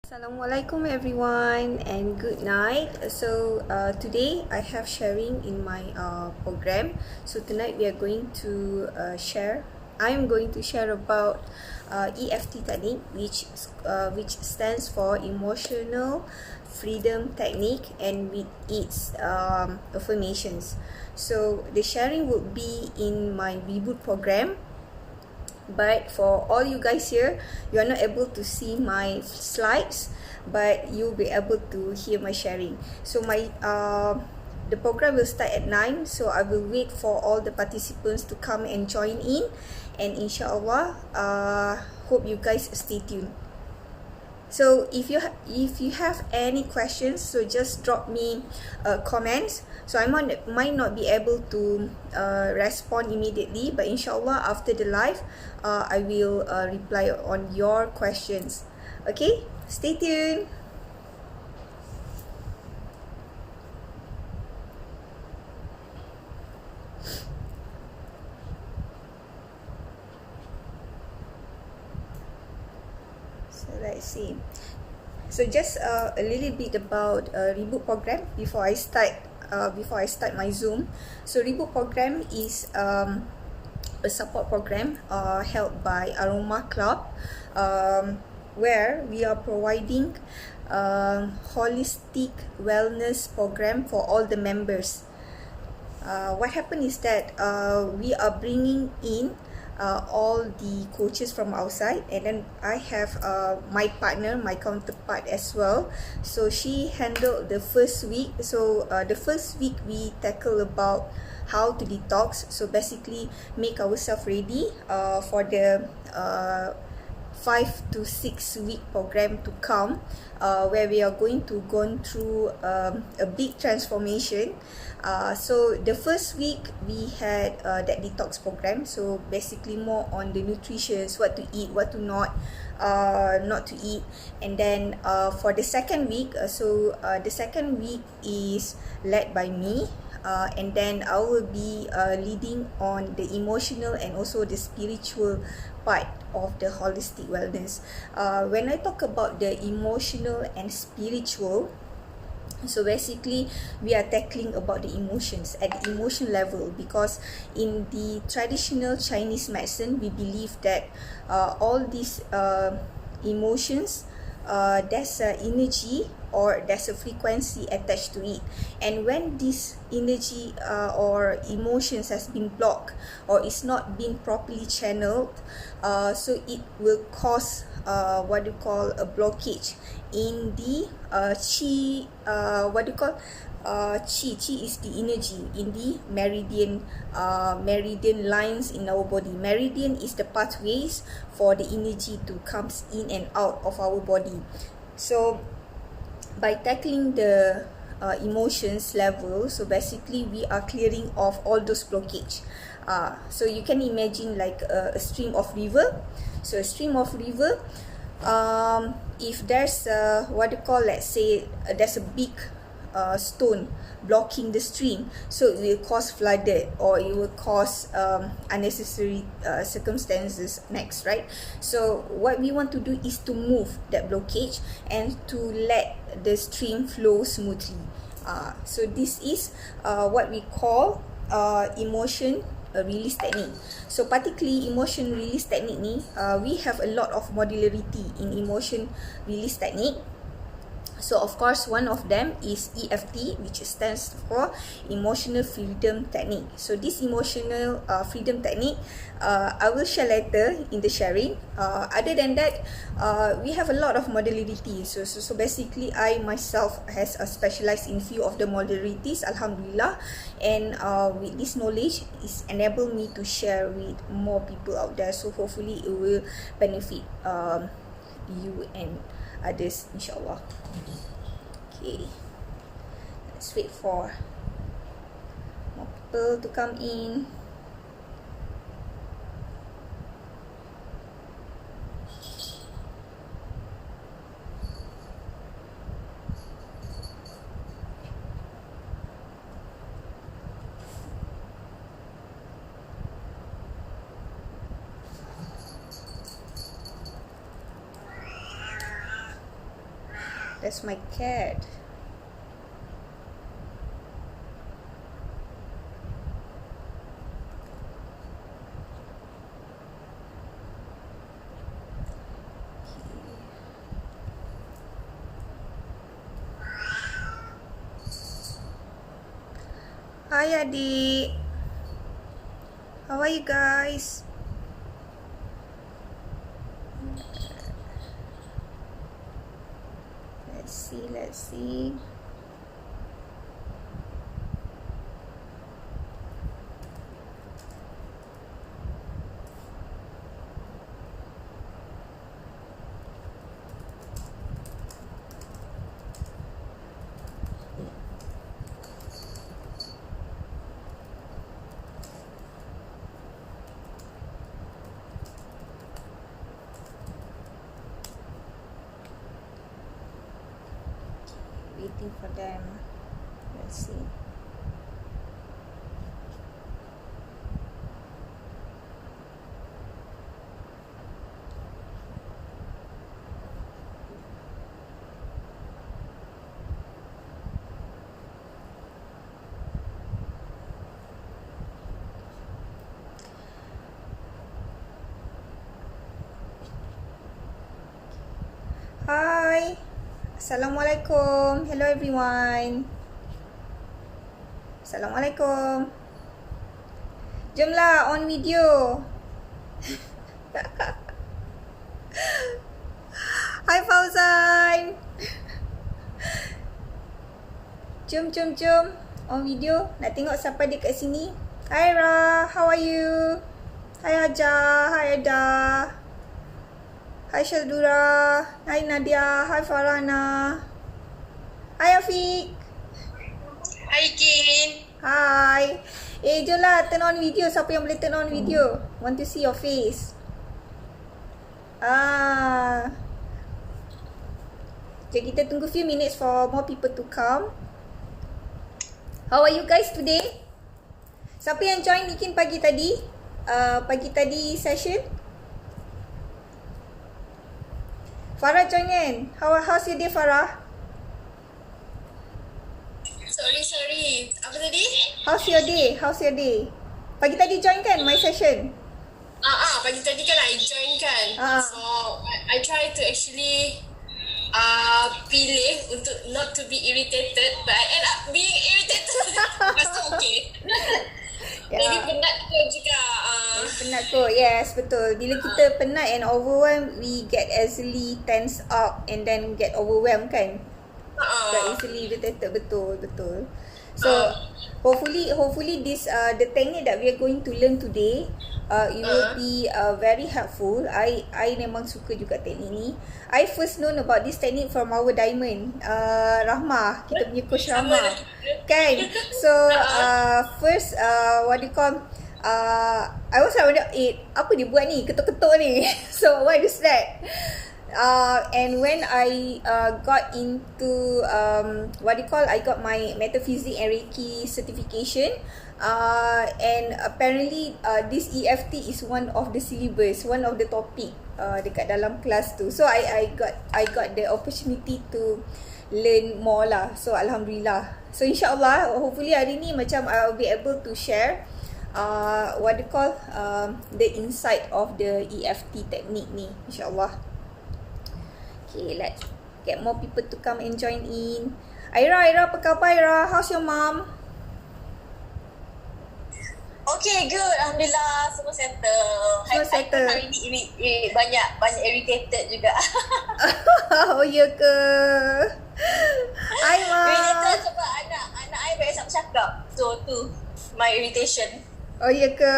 Assalamualaikum everyone and good night. Today I have sharing in my program. So tonight we are going to I am going to share about EFT technique, which stands for Emotional Freedom Technique, and with its affirmations. So the sharing would be in my reboot program. But for all you guys here, you are not able to see my slides, but you'll be able to hear my sharing. So the program will start at 9, so I will wait for all the participants to come and join in, and inshallah hope you guys stay tuned. So if you have any questions, so just drop me comments. So I might not be able to respond immediately, but inshallah after the live I will reply on your questions. Okay, stay tuned. So let's see. So just a little bit about reboot program before I start my Zoom. So reboot program is a support program held by Aroma Club, where we are providing holistic wellness program for all the members. What happened is that we are bringing in all the coaches from outside, and then I have my partner, my counterpart as well. So she handled the first week. So the first week we tackle about how to detox. So basically make ourselves ready for the 5 to 6 week program to come, where we are going to go through a big transformation. So the first week we had that detox program, so basically more on the nutrition, what to eat, what to not to eat. And then for the second week, the second week is led by me, and then I will be leading on the emotional and also the spiritual part of the holistic wellness. When I talk about the emotional and spiritual, so basically we are tackling about the emotions at the emotion level, because in the traditional Chinese medicine we believe that all these emotions, there's an energy or there's a frequency attached to it, and when this energy or emotions has been blocked or is not being properly channeled, so it will cause what you call a blockage in the qi. Qi is the energy in the meridian lines in our body. Meridian is the pathways for the energy to comes in and out of our body. So by tackling the emotions level, so basically we are clearing off all those blockage. So you can imagine like a stream of river. So a stream of river, if there's let's say there's a big stone blocking the stream, so it will cause flooded, or it will cause unnecessary circumstances next, right? So what we want to do is to move that blockage and to let the stream flow smoothly. So this is what we call emotion release technique. So particularly emotion release technique ni, we have a lot of modularity in emotion release technique. So of course one of them is EFT, which stands for Emotional Freedom Technique. So this emotional freedom technique, I will share later in the sharing. Other than that, we have a lot of modularity. So basically I myself has specialized in few of the modularities, alhamdulillah, and with this knowledge is enable me to share with more people out there. So hopefully it will benefit you and others, inshallah. Okay, let's wait for more people to come in. That's my cat. Hi adik. How are you guys? Let's see. Waiting for them. Let's see. Hi. Assalamualaikum. Hello everyone. Assalamualaikum. Jomlah on video. Hi Fauzan. Jom. On video. Nak tengok siapa dia kat sini. Hi Ra. How are you? Hi Haja. Hi Ada. Hai Syaldura. Hai Nadia. Hai Farhana. Hai Afiq. Hai Kin. Hai. Jomlah turn on video. Siapa yang boleh turn on video? Want to see your face. Okay, kita tunggu few minutes for more people to come. How are you guys today? Siapa yang join Nikin pagi tadi? Pagi tadi session? Farah join kan? How's your day Farah? Sorry. Apa tadi? How's your day? Pagi tadi join kan my session? Pagi tadi kan I join kan. So I try to actually pilih untuk not to be irritated, but I end up being irritated. Lepas tu okay. Maybe penat tu juga. Penat kot, yes, betul. Bila kita penat and overwhelmed, we get easily tense up and then get overwhelmed kan? Get easily irritated, betul. So, hopefully this the technique that we are going to learn today, it will be very helpful. I memang suka juga teknik ni. I first known about this technique from our diamond, Rahmah, kita punya coach Rahmah. Kan? So, first, what do you call, I was like, apa dia buat ni? Ketuk-ketuk ni. So, what is that? And when I got into I got my metaphysics and Reiki certification, and apparently this EFT is one of the syllabus, one of the topic dekat dalam kelas tu. So I got the opportunity to learn more lah. So alhamdulillah. So insyaAllah, hopefully hari ni macam I'll be able to share the insight of the EFT technique ni, insyaAllah. Okay, let's get more people to come and join in. Aira, apa khabar Aira? How's your mom? Okay, good. Alhamdulillah, semua settle. Semua settle. Hari ni banyak irritated juga. Oh, ya ke? Hai, Mak. Irritated sebab anak I banyak nak bercakap. So, tu my irritation. Oh, ya ke?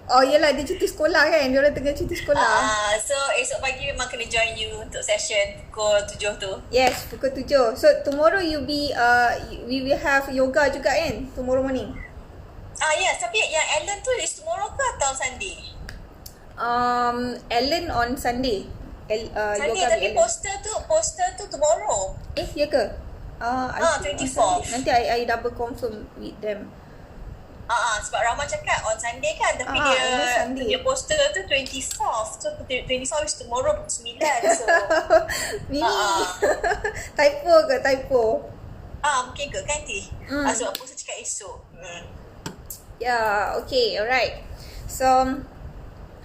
Oh, yelah, dia cuti sekolah kan? Dia orang tengah cuti sekolah. So, esok pagi memang kena join you untuk session pukul 7 tu. Yes, pukul 7. So, tomorrow we will have yoga juga kan? Tomorrow morning. Yes, tapi yang Ellen tu is tomorrow ke atau Sunday? Ellen on Sunday. Sunday, Yoga tapi poster tu tomorrow. Ya ke? 24. Nanti I double confirm with them. Sebab Rahma cakap on Sunday kan, tapi dia poster tu 24th. So 24th is tomorrow pukul 9. So Mimi. Typo ke? Typo? Mungkin ke kan Ti? Sebab apa saya cakap esok. Yeah, okay, alright. So,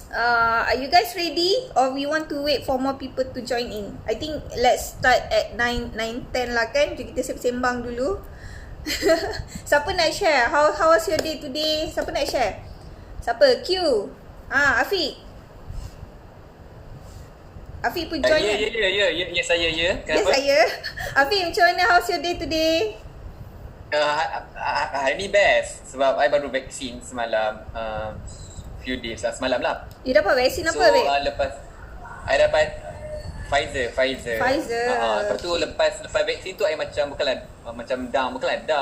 are you guys ready? Or we want to wait for more people to join in? I think let's start at 9:10 lah kan. Jadi kita sembang dulu. Siapa nak share? How was your day today? Siapa nak share? Siapa? Q. Afiq. Afiq pun join. Ya saya. Kenapa? Ya saya. Afiq, macam mana? How's your day today? Hari ni best sebab I baru vaksin semalam, few days lah, semalam lah. You dapat vaksin apa, Afiq? Lepas I dapat Pfizer. Lepas tu lepas vaksin tu I macam bukanlah down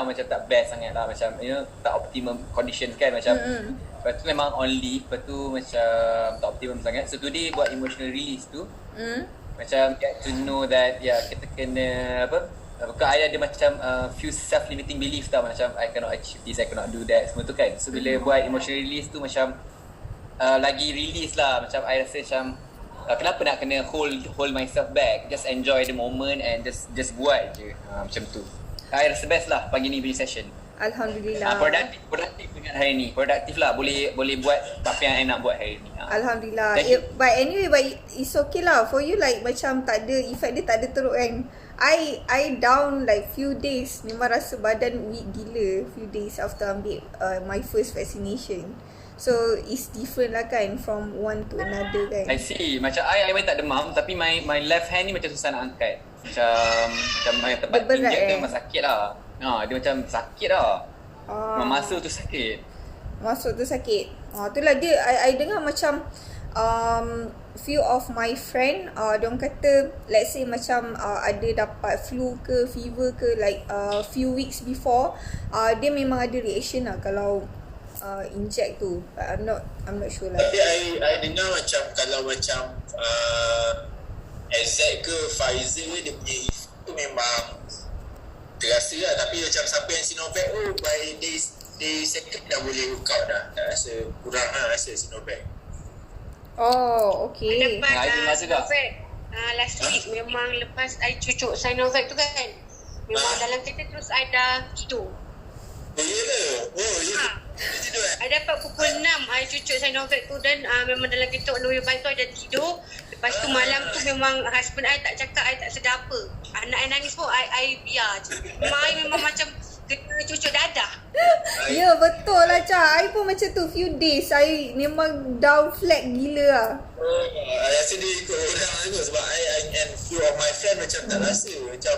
macam tak best sangat lah, macam tak optimum conditions kan, macam lepas tu memang on leave, lepas tu macam tak optimum sangat. So today buat emotional release tu, macam get to know that kita kena bukan I ada macam few self-limiting belief tau, macam I cannot achieve this, I cannot do that, semua tu kan. So bila buat emotional release tu macam lagi release lah, macam I rasa macam kenapa nak kena hold myself back, just enjoy the moment and just buat je, macam tu. I rasa best lah pagi ni punya session. Alhamdulillah. Produktif dengan hari ni. Produktif lah, boleh buat apa yang I nak buat hari ni. Alhamdulillah. But anyway, it's okay lah for you, like macam tak ada effect dia, tak ada teruk kan. I down like few days, memang rasa badan weak gila few days after ambil my first vaccination. So it's different lah kan, from one to another kan. I see. Macam I tak demam, tapi my left hand ni macam susah nak angkat. Macam my tempat injek tu memang sakit lah. Dia macam sakit lah. Masuk tu sakit. Itulah dia. I dengar macam few of my friend, diorang kata let's say macam ada dapat flu ke fever ke, like few weeks before, dia memang ada reaction lah kalau inject tu. I'm not sure lah. Tapi I dengar macam kalau macam AZ ke Pfizer, dia punya effect tu memang terasa lah. Tapi macam siapa yang Sinovac by day second dah boleh work out dah. Tak rasa kurang lah rasa Sinovac. Oh, okay. Dapat Sinovac last week. Memang lepas I cucuk Sinovac tu kan, memang dalam kereta terus I dah tidur. I dapat pukul 6 I cucuk Sinovac tu, dan memang dalam kereta on the way bike tu I dah tidur. Lepas tu malam tu memang husband I tak cakap, I tak sedar apa. Anak I nangis pun I biar je. Memang macam kena cucuk dadah. Ya betul lah Cha. I pun macam tu few days. I memang down flat gila lah. I rasa dia ikut orang tu, sebab I and few of my friend macam tak rasa. Macam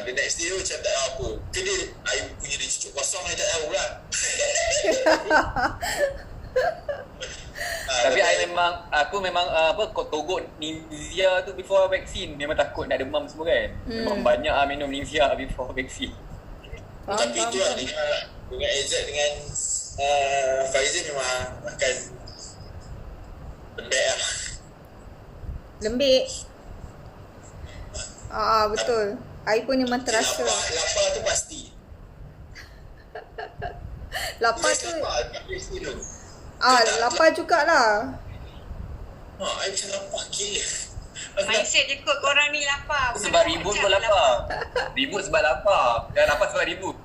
the next day macam tak tahu apa. Ke dia I punya dia cucuk kosong, I tak tahu lah. Tapi aku memang togut Nivea tu before vaksin. Memang takut nak demam semua kan. Memang banyak minum Nivea before vaksin. Tapi tu lah dengan AZ dengan Pfizer memang akan lembek lah. Lembek. Betul. I pun memang terasa. Lapar tu pasti. Lapar tu. Lapar jugalah. I macam lapar gila. Mindset je kot korang ni lapar. Sebab ribut pun lapar. Ribut sebab lapar. Dan lapar sebab ribut.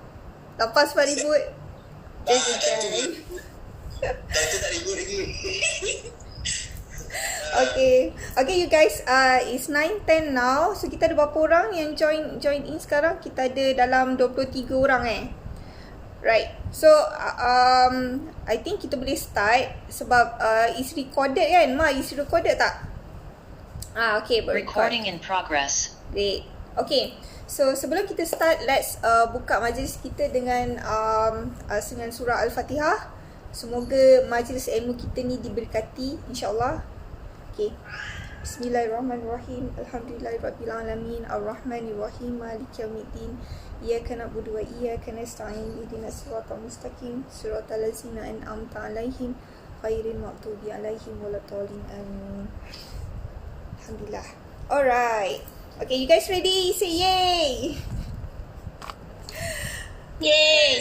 Lapar sebab ribut. Dan tu tak ribut lagi. Okay you guys, it's 9:10 now. So kita ada berapa orang yang join in sekarang? Kita ada dalam 23 orang Right. So I think kita boleh start sebab it's recorded kan? It's recorded tak? Okay, recording in progress. Great. Okay. So sebelum kita start, let's buka majlis kita dengan surah Al-Fatihah. Semoga majlis ilmu kita ni diberkati insya-Allah. Okay. Bismillahirrahmanirrahim. Alhamdulillahirabbil alamin. Arrahmanirrahim. Maliki yaumiddin. Iyyaka na'budu wa iyyaka nasta'in. Ihdinas siratal mustaqim. Siratal ladzina an'amta 'alaihim ghairil maghdubi 'alaihim waladdallin. Amin. Alhamdulillah. Alright. Okay, you guys ready? Say yay. Yay.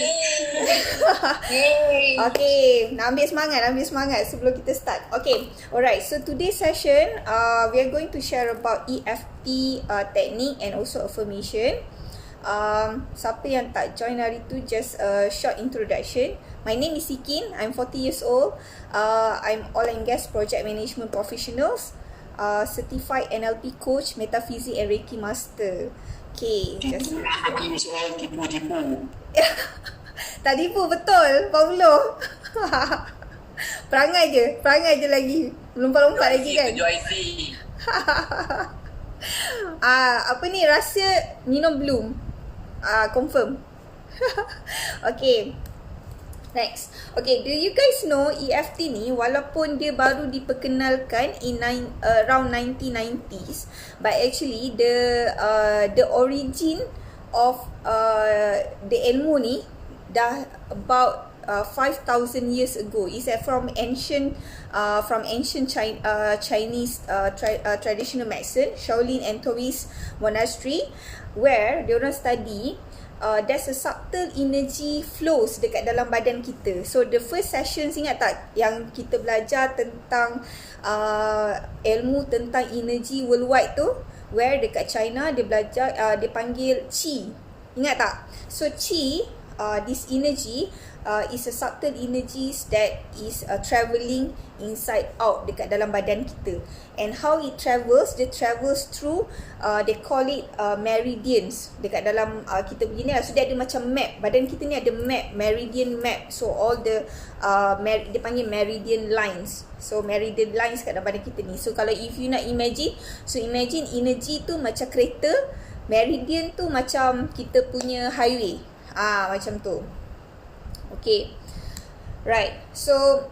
Okay, nak ambil semangat sebelum kita start. Okay, alright. So today's session, we are going to share about EFT technique and also affirmation. Siapa yang tak join hari tu, just a short introduction. My name is Sikin. I'm 40 years old. I'm oil and gas project management professionals, certified NLP coach, metaphysics and Reiki master. Okay, just soal tipu-tipu. tak tipu, betul, Paulo. Perangai je lagi. Lompat-lompat lagi kan. Tujuh IC. Apa ni, rahsia minum belum? Confirm. Okay. Next. Okay, do you guys know EFT ni walaupun dia baru diperkenalkan in around 1990s, but actually the origin of the ilmu ni dah about 5,000 years ago. It's from ancient Chinese traditional medicine, Shaolin and Taoist monastery, where diorang study there's a subtle energy flows dekat dalam badan kita. So the first sessions, ingat tak yang kita belajar tentang ilmu tentang energy worldwide tu, where dekat China dia belajar, dia panggil Qi. Ingat tak? So Qi, this energy is a subtle energies that is travelling inside out dekat dalam badan kita. And how it travels, dia travels through they call it meridians dekat dalam kita begini lah. So dia ada macam map, badan kita ni ada map, meridian map. So all the dia panggil meridian lines. So meridian lines kat dalam badan kita ni. So kalau if you nak imagine, so imagine energy tu macam kereta, meridian tu macam kita punya highway. Macam tu. Okay, right. So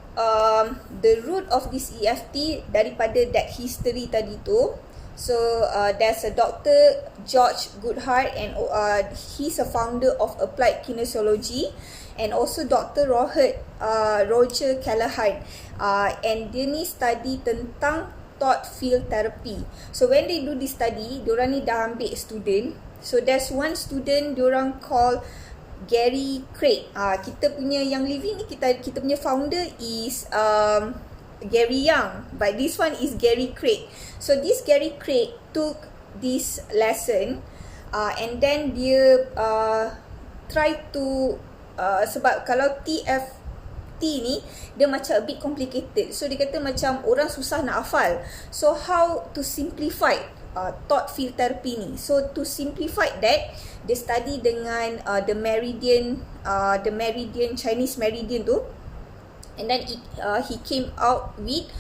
the root of this EFT daripada that history tadi tu. So there's a Dr. George Goodhart, and he's a founder of Applied Kinesiology, and also Dr. Roger Callahan, and dia ni study tentang thought field therapy. So when they do this study, diorang ni dah ambil student. So there's one student diorang call Gary Craig. Kita punya yang living ni, kita punya founder is Gary Young, but this one is Gary Craig. So this Gary Craig took this lesson, and then dia try to sebab kalau TFT ni dia macam a bit complicated, so dia kata macam orang susah nak hafal. So how to simplify thought field therapy ni? So to simplify that, dia study dengan the meridian Chinese meridian tu, and then he came out with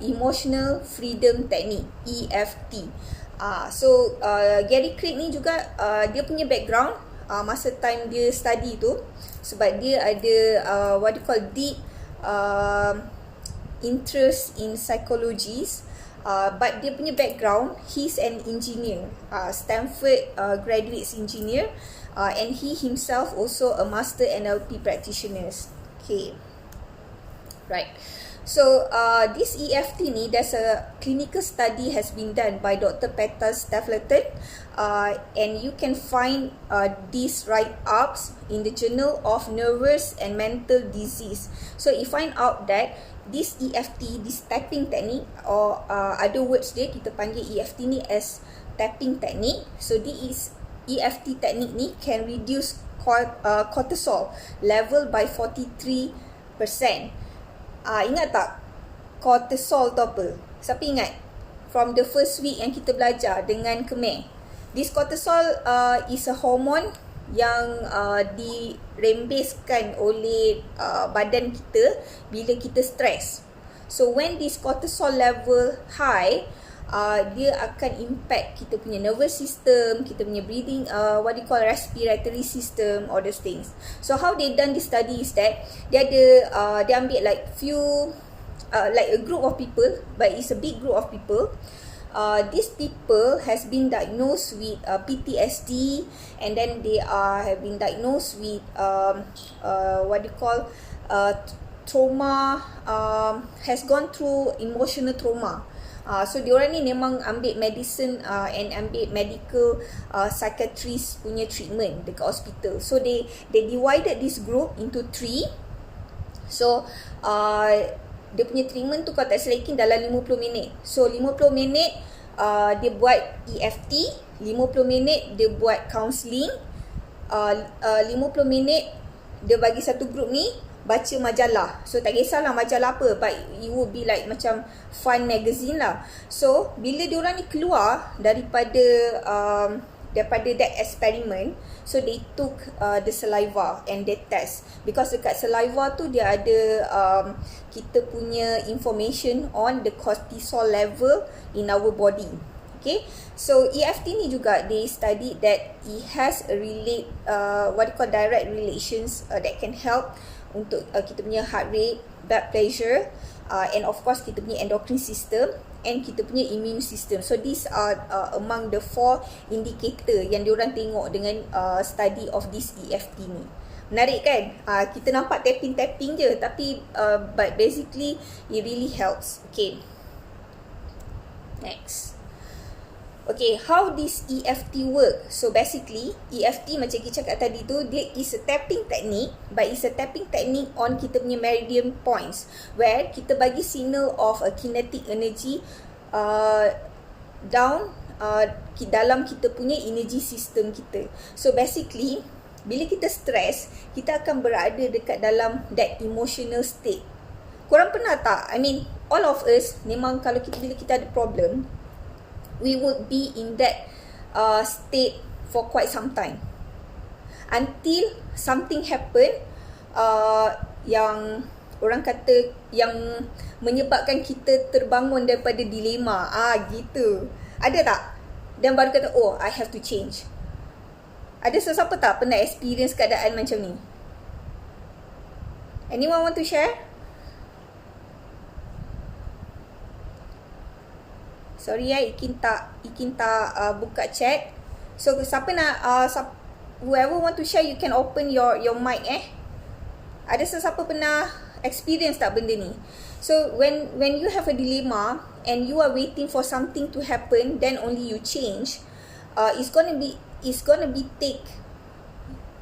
emotional freedom technique, EFT. So Gary Craig ni juga dia punya background masa time dia study tu, sebab dia ada what you call deep interest in psychologies. But dia punya background, he's an engineer, Stanford graduate engineer, and he himself also a master NLP practitioner. Okay, right. So this EFT ni, there's a clinical study has been done by Dr. Peter Stapleton, and you can find these write-ups in the Journal of Nervous and Mental Disease. So you find out that this EFT, this tapping technique, or other words dia kita panggil EFT ni as tapping technique. So this EFT technique ni can reduce cortisol level by 43%. Ingat tak cortisol tu apa? Siapa ingat? From the first week yang kita belajar dengan Khmer. This cortisol is a hormone yang dirembeskan oleh badan kita bila kita stres. So when this cortisol level high, dia akan impact kita punya nervous system, kita punya breathing, what you call respiratory system, all those things. So how they done this study is that dia ambil like few like a group of people, but it's a big group of people. These people has been diagnosed with PTSD, and then they have been diagnosed with what you call trauma, has gone through emotional trauma. So diorang ni memang ambil medicine and ambil medical psychiatrist punya treatment dekat hospital. So they divided this group into 3. So dia punya treatment tu kalau tak silap dalam 50 minit. So 50 minit dia buat EFT, 50 minit dia buat counselling, 50 minit dia bagi satu group ni baca majalah. So tak kisahlah majalah apa, but it would be like macam fun magazine lah. So bila diorang ni keluar daripada that experiment, so they took the saliva and they test, because dekat saliva tu dia ada kita punya information on the cortisol level in our body. Okay, so EFT ni juga they studied that it has a direct relations that can help untuk kita punya heart rate, blood pressure, and of course kita punya endocrine system and kita punya immune system. So these are among the 4 indicator yang diorang tengok dengan study of this EFT ni. Menarik kan? Kita nampak tapping je, tapi but basically it really helps. Okay, next. Okay, how this EFT work? So basically, EFT macam kita cakap tadi tu, dia is a tapping technique, but it's a tapping technique on kita punya meridian points, where kita bagi signal of a kinetic energy down dalam kita punya energy system kita. So basically, bila kita stress, kita akan berada dekat dalam that emotional state. Korang pernah tak? I mean, all of us, memang kalau bila kita ada problem, we would be in that state for quite some time until something happen yang orang kata yang menyebabkan kita terbangun daripada dilema. Gitu. Ada tak? Dan baru kata, oh, I have to change. Ada sesiapa tak pernah experience keadaan macam ni? Anyone want to share? Sorry Ikin tak buka chat. So siapa nak whoever want to share, you can open your mic Ada sesiapa pernah experience tak benda ni? So when you have a dilemma and you are waiting for something to happen, then only you change, it's gonna be take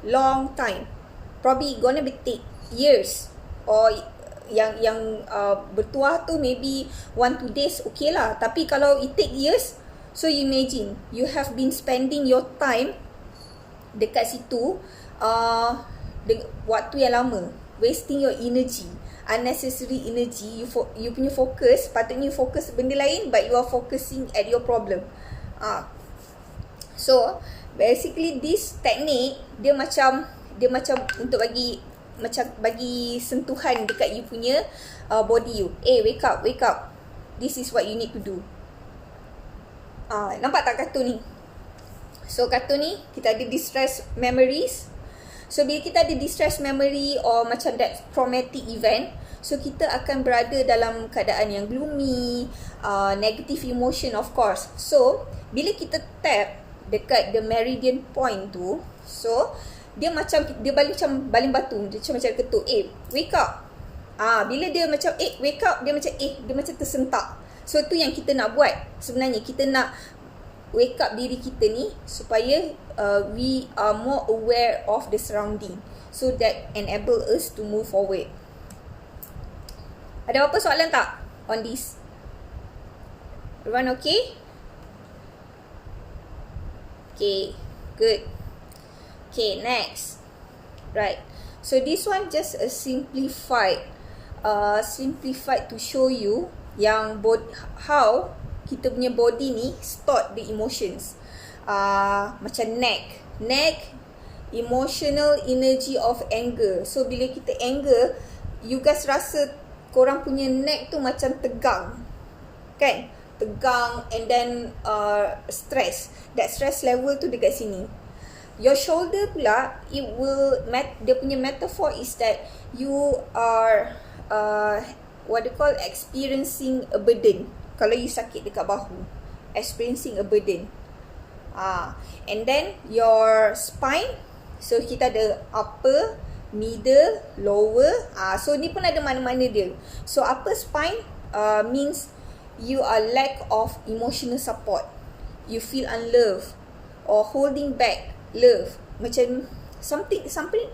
long time. Probably gonna be take years, or yang bertuah tu maybe 1-2 days okay lah. Tapi kalau it take years, so you imagine you have been spending your time dekat situ waktu yang lama, wasting your energy, unnecessary energy. You punya fokus, patutnya you fokus benda lain, but you are focusing at your problem. So basically this technique dia macam untuk bagi sentuhan dekat you punya body you. Wake up. This is what you need to do. Nampak tak kartun ni? So kartun ni kita ada distress memories. So bila kita ada distress memory or macam that traumatic event, so kita akan berada dalam keadaan yang gloomy, negative emotion of course. So bila kita tap dekat the meridian point tu, so dia macam baling batu. Dia macam ketuk, wake up. Bila dia macam wake up, dia macam tersentak. So tu yang kita nak buat. Sebenarnya kita nak wake up diri kita ni supaya we are more aware of the surrounding, so that enable us to move forward. Ada apa soalan tak on this? Everyone okay? Okay, good. Okay, next. Right. So this one just a simplified to show you yang how kita punya body ni stored the emotions. Macam neck, emotional energy of anger. So bila kita anger, you guys rasa korang punya neck tu macam tegang, kan? Tegang, and then stress. That stress level tu dekat sini. Your shoulder pula, dia punya metaphor is that you are what they call experiencing a burden. Kalau you sakit dekat bahu, experiencing a burden. And then your spine, so kita ada upper, middle, lower. So ni pun ada mana-mana dia. So upper spine means you are lack of emotional support, you feel unloved or holding back love, macam something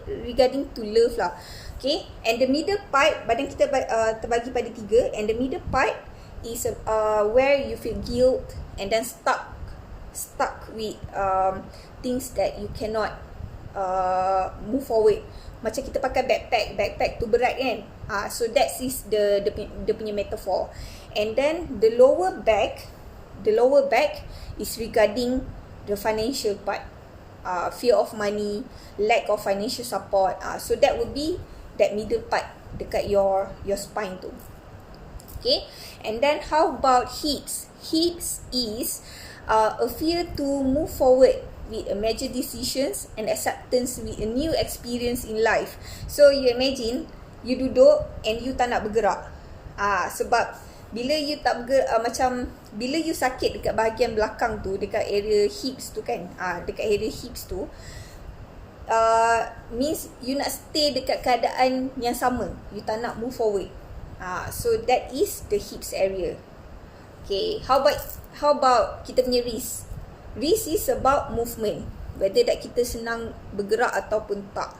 regarding to love lah. Okay, and the middle part, badan kita terbagi pada 3, and the middle part is where you feel guilt and then stuck with things that you cannot move forward. Macam kita pakai backpack tu berat kan. So that is the punya metaphor. And then the lower back is regarding the financial part. Fear of money, lack of financial support. So that would be that middle part dekat your spine tu. Okay, and then how about hips? Hips is a fear to move forward with a major decisions and acceptance with a new experience in life. So you imagine you duduk and you tak nak bergerak. Sebab bila you tak bergerak, macam bila you sakit dekat bahagian belakang tu, dekat area hips tu kan, dekat area hips tu, means you nak stay dekat keadaan yang sama, you tak nak move forward. So that is the hips area. Okay, how about kita punya wrist? Wrist is about movement, whether that kita senang bergerak ataupun tak.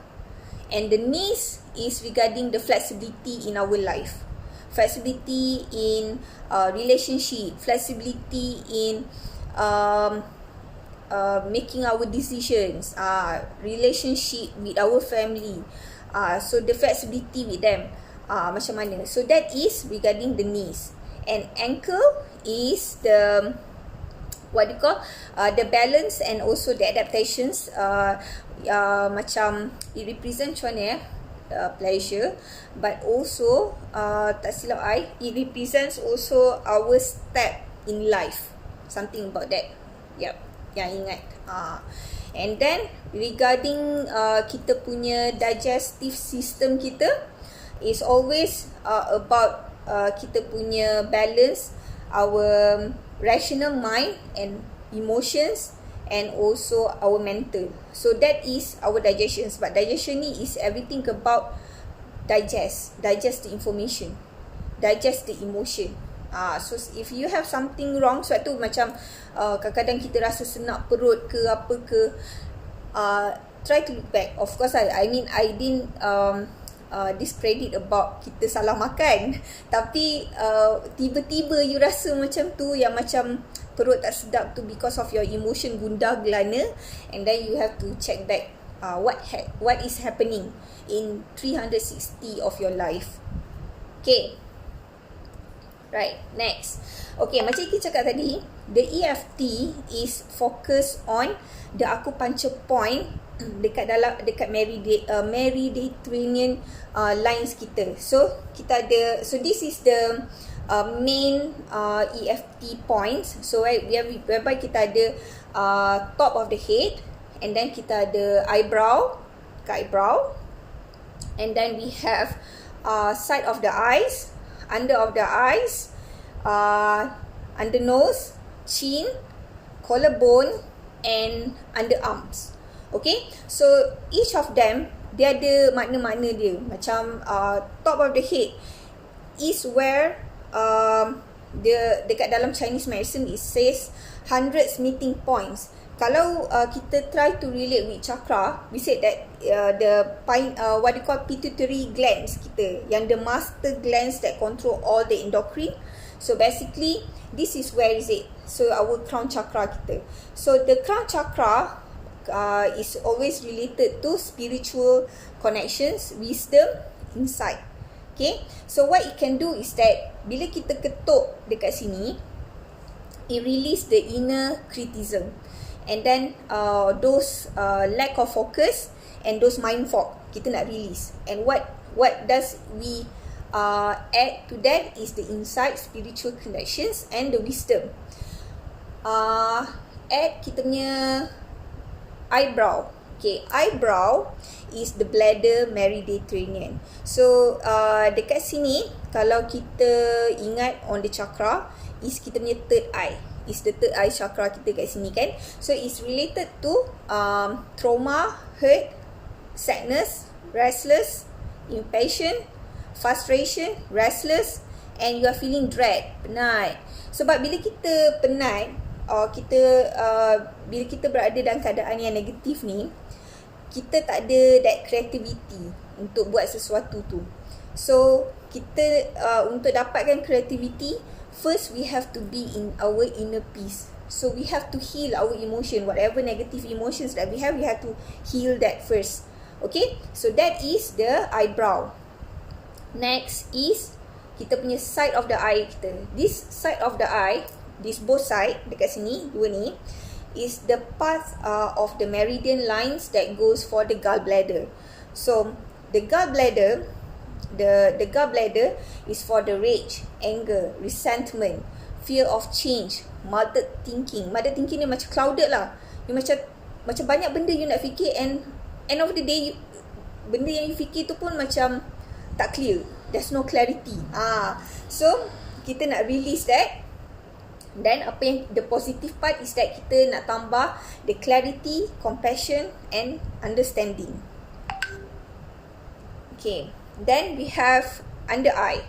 And the knees is regarding the flexibility in our life, flexibility in relationship, flexibility in making our decisions, relationship with our family. So the flexibility with them, macam mana. So that is regarding the knees. And ankle is the the balance and also the adaptations. Macam it represent macam mana pleasure, but also tak silap I, it represents also our step in life, something about that. Yep, yang ingat. And then regarding kita punya digestive system kita is always about kita punya balance our rational mind and emotions and also our mental. So that is our digestion. But digestion ni is everything about digest the information, digest the emotion. So if you have something wrong, sebab tu macam kadang-kadang kita rasa senak perut ke apa ke, try to look back. Of course I mean I didn't discredit about kita salah makan, tapi tiba-tiba you rasa macam tu, yang macam perut tak sedap tu because of your emotion gundah gelana, and then you have to check back what is happening in 360 of your life. Okay, right, next. Okay, macam kita cakap tadi, the EFT is focus on the acupuncture point dekat Mediterranean lines kita. So kita ada, so this is the main EFT points. So whereby kita ada top of the head, and then kita ada eyebrow, and then we have side of the eyes, under of the eyes, under nose, chin, collarbone, and underarms. Okay, so each of them dia ada makna-makna dia. Macam top of the head is where dekat dalam Chinese medicine it says 100 meeting points. Kalau kita try to relate with chakra, we said that the what you call pituitary glands kita, yang the master glands that control all the endocrine. So basically this is where is it. So our crown chakra kita. So the crown chakra is always related to spiritual connections, wisdom, insight. Okay, so what it can do is that bila kita ketuk dekat sini, it release the inner criticism, and then those lack of focus and those mind fog kita nak release. And what does we add to that is the insight, spiritual connections, and the wisdom. Add kita punya eyebrow. Okay, eyebrow is the bladder Mediterranean. So dekat sini, kalau kita ingat on the chakra, is kita punya third eye, is the third eye chakra kita kat sini kan. So it's related to trauma, hurt, sadness, restless, impatient, frustration, restless, and you are feeling dread, penat. Sebab bila kita penat, bila kita berada dalam keadaan yang negatif ni, kita tak ada that creativity untuk buat sesuatu tu. So kita untuk dapatkan creativity, first we have to be in our inner peace. So we have to heal our emotion, whatever negative emotions that we have to heal that first. Okay, so that is the eyebrow. Next is kita punya side of the eye kita. This side of the eye, this both side dekat sini, dua ni, is the path of the meridian lines that goes for the gallbladder. So the gallbladder, the gallbladder is for the rage, anger, resentment, fear of change, muddled thinking. Muddled thinking ni macam clouded lah. You macam banyak benda you nak fikir, and end of the day benda yang you fikir tu pun macam tak clear. There's no clarity. So kita nak release that. Dan apa yang the positive part is that kita nak tambah the clarity, compassion and understanding. Okay, then we have under eye.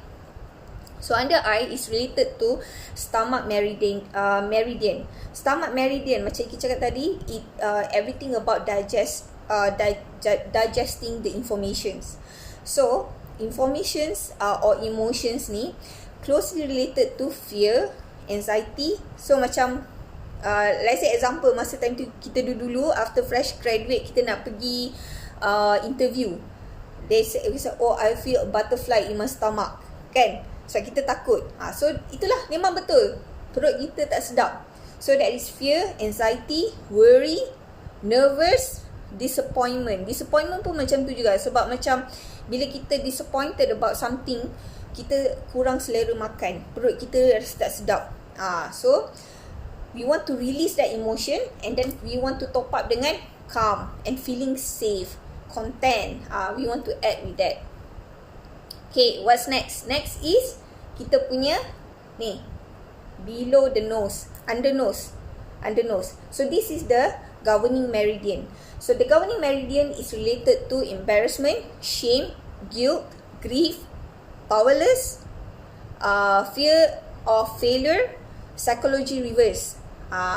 So under eye is related to stomach meridian. Stomach meridian macam kita cakap tadi, it everything about digesting the informations. So informations or emotions ni closely related to fear, anxiety. So macam let's say example, masa time tu kita dulu after fresh graduate, kita nak pergi interview. They say, oh I feel a butterfly in my stomach, kan? So kita takut. So itulah memang betul, perut kita tak sedap. So that is fear, anxiety, worry, nervous, disappointment. Disappointment pun macam tu juga. Sebab macam bila kita disappointed about something, kita kurang selera makan, perut kita rasa tak sedap. So we want to release that emotion, and then we want to top up dengan calm and feeling safe, content. We want to add with that. Okay, what's next? Next is kita punya ni, below the nose, under nose. So this is the governing meridian. So the governing meridian is related to embarrassment, shame, guilt, grief, powerless, fear of failure, psychology reverse.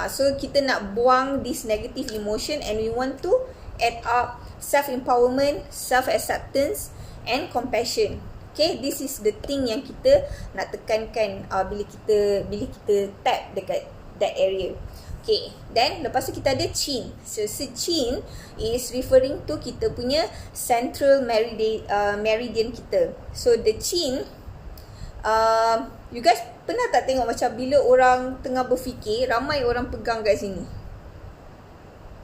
So kita nak buang this negative emotion, and we want to add up self-empowerment, self-acceptance and compassion. Okay, this is the thing yang kita nak tekankan bila kita tap dekat that area. Okay, then lepas tu kita ada chin. So chin is referring to kita punya central meridian kita. So the chin, you guys pernah tak tengok macam bila orang tengah berfikir, ramai orang pegang kat sini?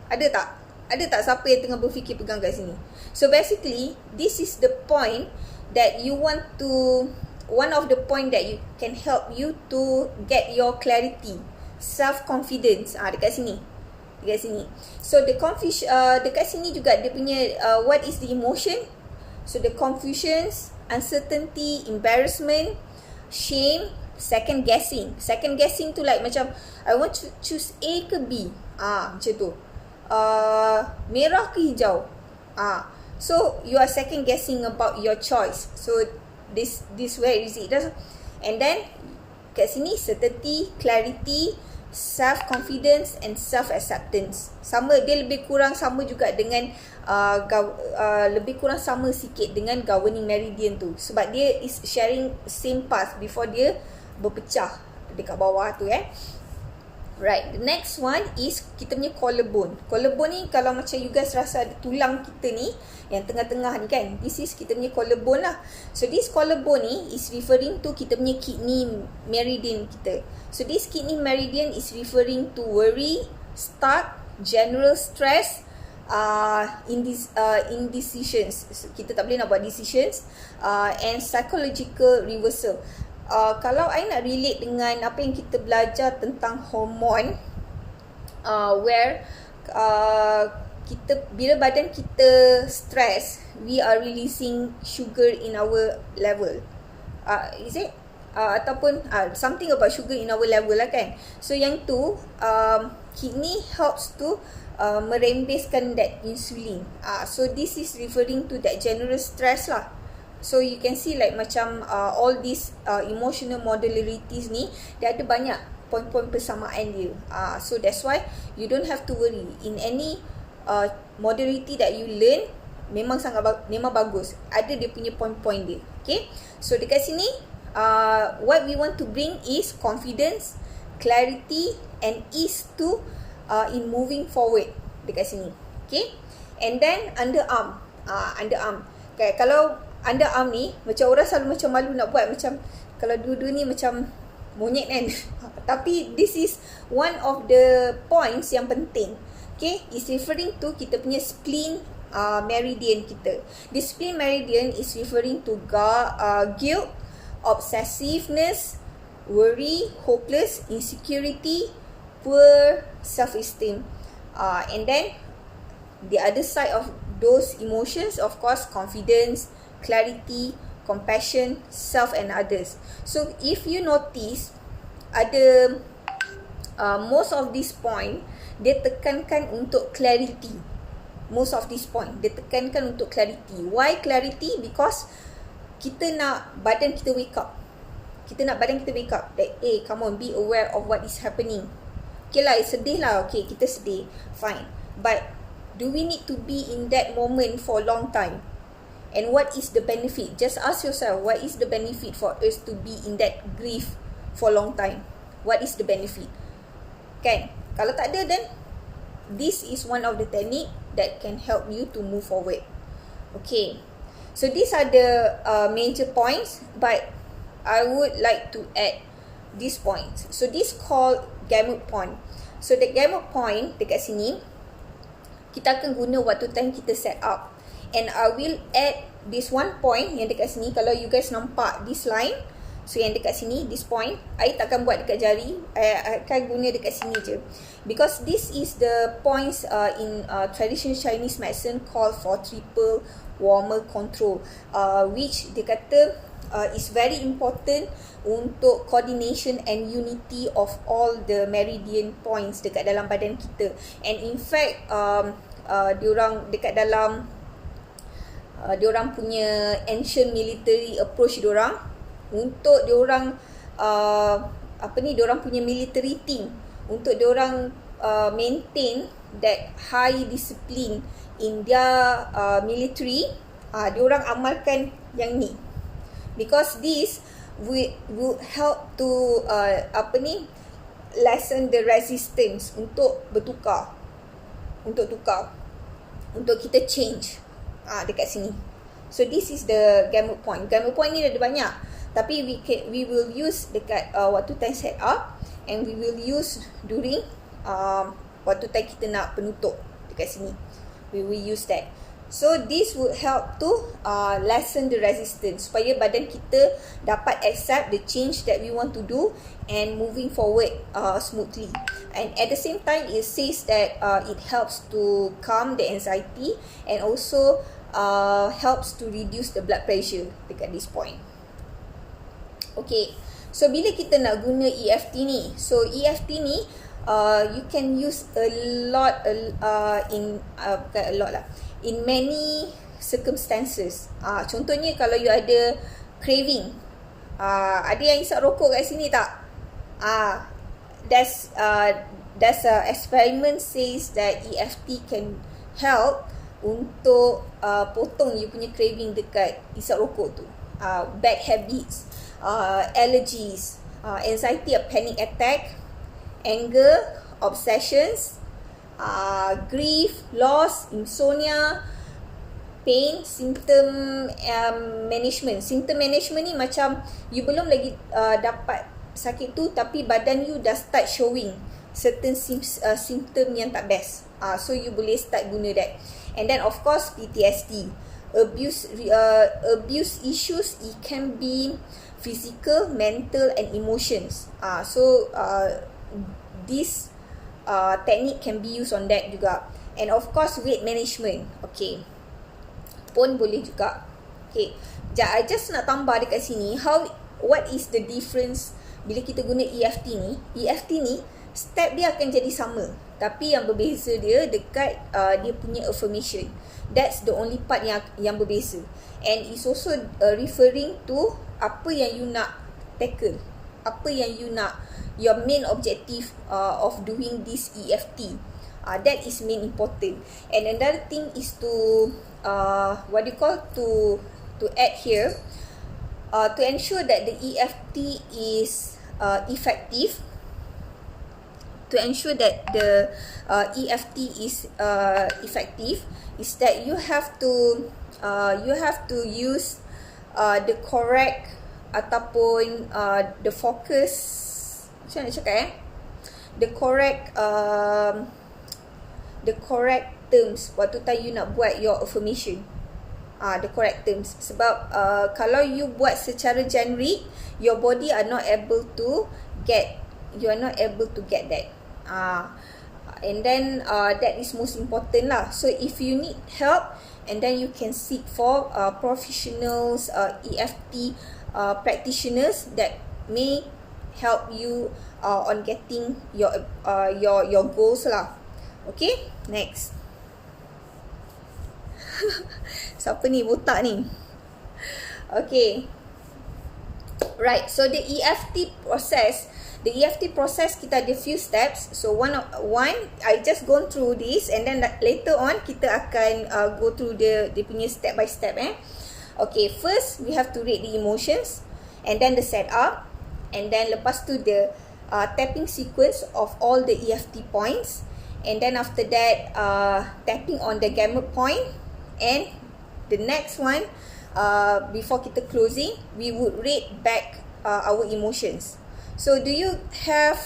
Ada tak? Ada tak siapa yang tengah berfikir pegang kat sini? So basically, this is the point that you want to, one of the point that you can help you to get your clarity, self-confidence. Dekat sini. So the confusion, dekat sini juga dia punya what is the emotion? So the confusions, uncertainty, embarrassment, shame, second guessing. Second guessing tu like macam I want to choose A ke B. Macam tu. Merah ke hijau. So you are second guessing about your choice. So this where is it? And then kat sini certainty, clarity, self-confidence and self-acceptance. Sama, dia lebih kurang sama juga dengan lebih kurang sama sikit dengan governing meridian tu. Sebab dia is sharing same path before dia berpecah dekat bawah tu. Right, the next one is kita punya collarbone. Collarbone ni kalau macam you guys rasa ada tulang kita ni yang tengah-tengah ni kan, this is kita punya collarbone lah. So this collarbone ni is referring to kita punya kidney meridian kita. So this kidney meridian is referring to worry, stuck, general stress, indecisions. Kita tak boleh nak buat decisions, and psychological reversal. Kalau I nak relate dengan apa yang kita belajar tentang hormon, where kita, bila badan kita stress, we are releasing sugar in our level. Is it? Ataupun something about sugar in our level lah kan. So yang tu, kidney helps to merembeskan that insulin. So this is referring to that general stress lah. So you can see like macam all these emotional modularities ni, dia ada banyak poin-poin persamaan dia. So that's why you don't have to worry. In any modularity that you learn, memang bagus. Ada dia punya poin-poin dia. Okay. So dekat sini, what we want to bring is confidence, clarity and ease to in moving forward dekat sini. Okay. And then underarm. Underarm. Okay, kalau underarm ni, macam orang selalu macam malu nak buat, macam kalau dua-dua ni macam monyet kan. Tapi this is one of the points yang penting. Okay, is referring to kita punya spleen meridian kita. This spleen meridian is referring to guilt, obsessiveness, worry, hopeless, insecurity, poor self-esteem. And then the other side of those emotions, of course, confidence, clarity, compassion, self and others. So if you notice, ada most of this point dia tekankan untuk clarity. Most of this point dia tekankan untuk clarity. Why clarity? Because kita nak badan kita wake up. Kita nak badan kita wake up. That come on, be aware of what is happening. Okay lah, sedih lah. Okay, kita sedih. Fine. But do we need to be in that moment for a long time? And what is the benefit? Just ask yourself, what is the benefit for us to be in that grief for a long time? What is the benefit? Kan? Kalau tak ada, then this is one of the technique that can help you to move forward. Okay. So these are the major points, but I would like to add these points. So this called gamut point. So the gamut point dekat sini, kita akan guna waktu time kita set up. And I will add this one point yang dekat sini. Kalau you guys nampak this line, so yang dekat sini, this point, I takkan buat dekat jari, I akan guna dekat sini je. Because this is the points in traditional Chinese medicine called for triple warmer control, which dia kata is very important untuk coordination and unity of all the meridian points dekat dalam badan kita. And in fact, diorang dekat dalam diorang punya ancient military approach diorang, untuk diorang diorang punya military team, untuk diorang maintain that high discipline in their military, diorang amalkan yang ni. Because this will help to lessen the resistance untuk bertukar, untuk kita change dekat sini. So this is the gamut point. Gamut point ni ada banyak, tapi we will use dekat waktu time set up, and we will use during waktu time kita nak penutup dekat sini. We will use that. So this would help to lessen the resistance, supaya badan kita dapat accept the change that we want to do and moving forward smoothly. And at the same time, it says that it helps to calm the anxiety and also helps to reduce the blood pressure dekat this point. Okay, so bila kita nak guna EFT ni, so EFT ni you can use a lot in many circumstances. Contohnya kalau you ada craving, ada yang isap rokok kat sini tak? There's a experiment says that EFT can help untuk potong you punya craving dekat isap rokok tu. Bad habits, allergies, anxiety or panic attack, anger, obsessions, grief, loss, insomnia, pain, symptom management. Symptom management ni macam you belum lagi dapat sakit tu, tapi badan you dah start showing certain symptom yang tak best. So you boleh start guna that. And then of course PTSD, abuse issues, it can be physical, mental and emotions. So this technique can be used on that juga. And of course weight management, okay, pun boleh juga. Okay, I just nak tambah dekat sini, what is the difference bila kita guna EFT ni. EFT ni step dia akan jadi sama, Tapi yang berbeza dia dekat dia punya affirmation. That's the only part yang berbeza. And it's also referring to apa yang you nak tackle, apa yang you nak, your main objective of doing this EFT. That is main important. And another thing is to to add here, to ensure that the EFT is effective, to ensure that the EFT is effective, is that you have to use the correct ataupun the focus, macam mana nak cakap the correct terms waktu time you nak buat your affirmation. The correct terms. Sebab kalau you buat secara generic, your body are not able to get that. And then that is most important lah. So if you need help, and then you can seek for professionals, EFT practitioners that may help you on getting your goals lah. Okay, next. Siapa ni botak ni? Okay, right. So the EFT process kita ada few steps. So one I just gone through this, and then later on kita akan go through the punya step by step. Okay, first we have to read the emotions, and then the setup, and then lepas tu the tapping sequence of all the EFT points, and then after that tapping on the gamut point, and the next one before kita closing, we would read back our emotions. So do you have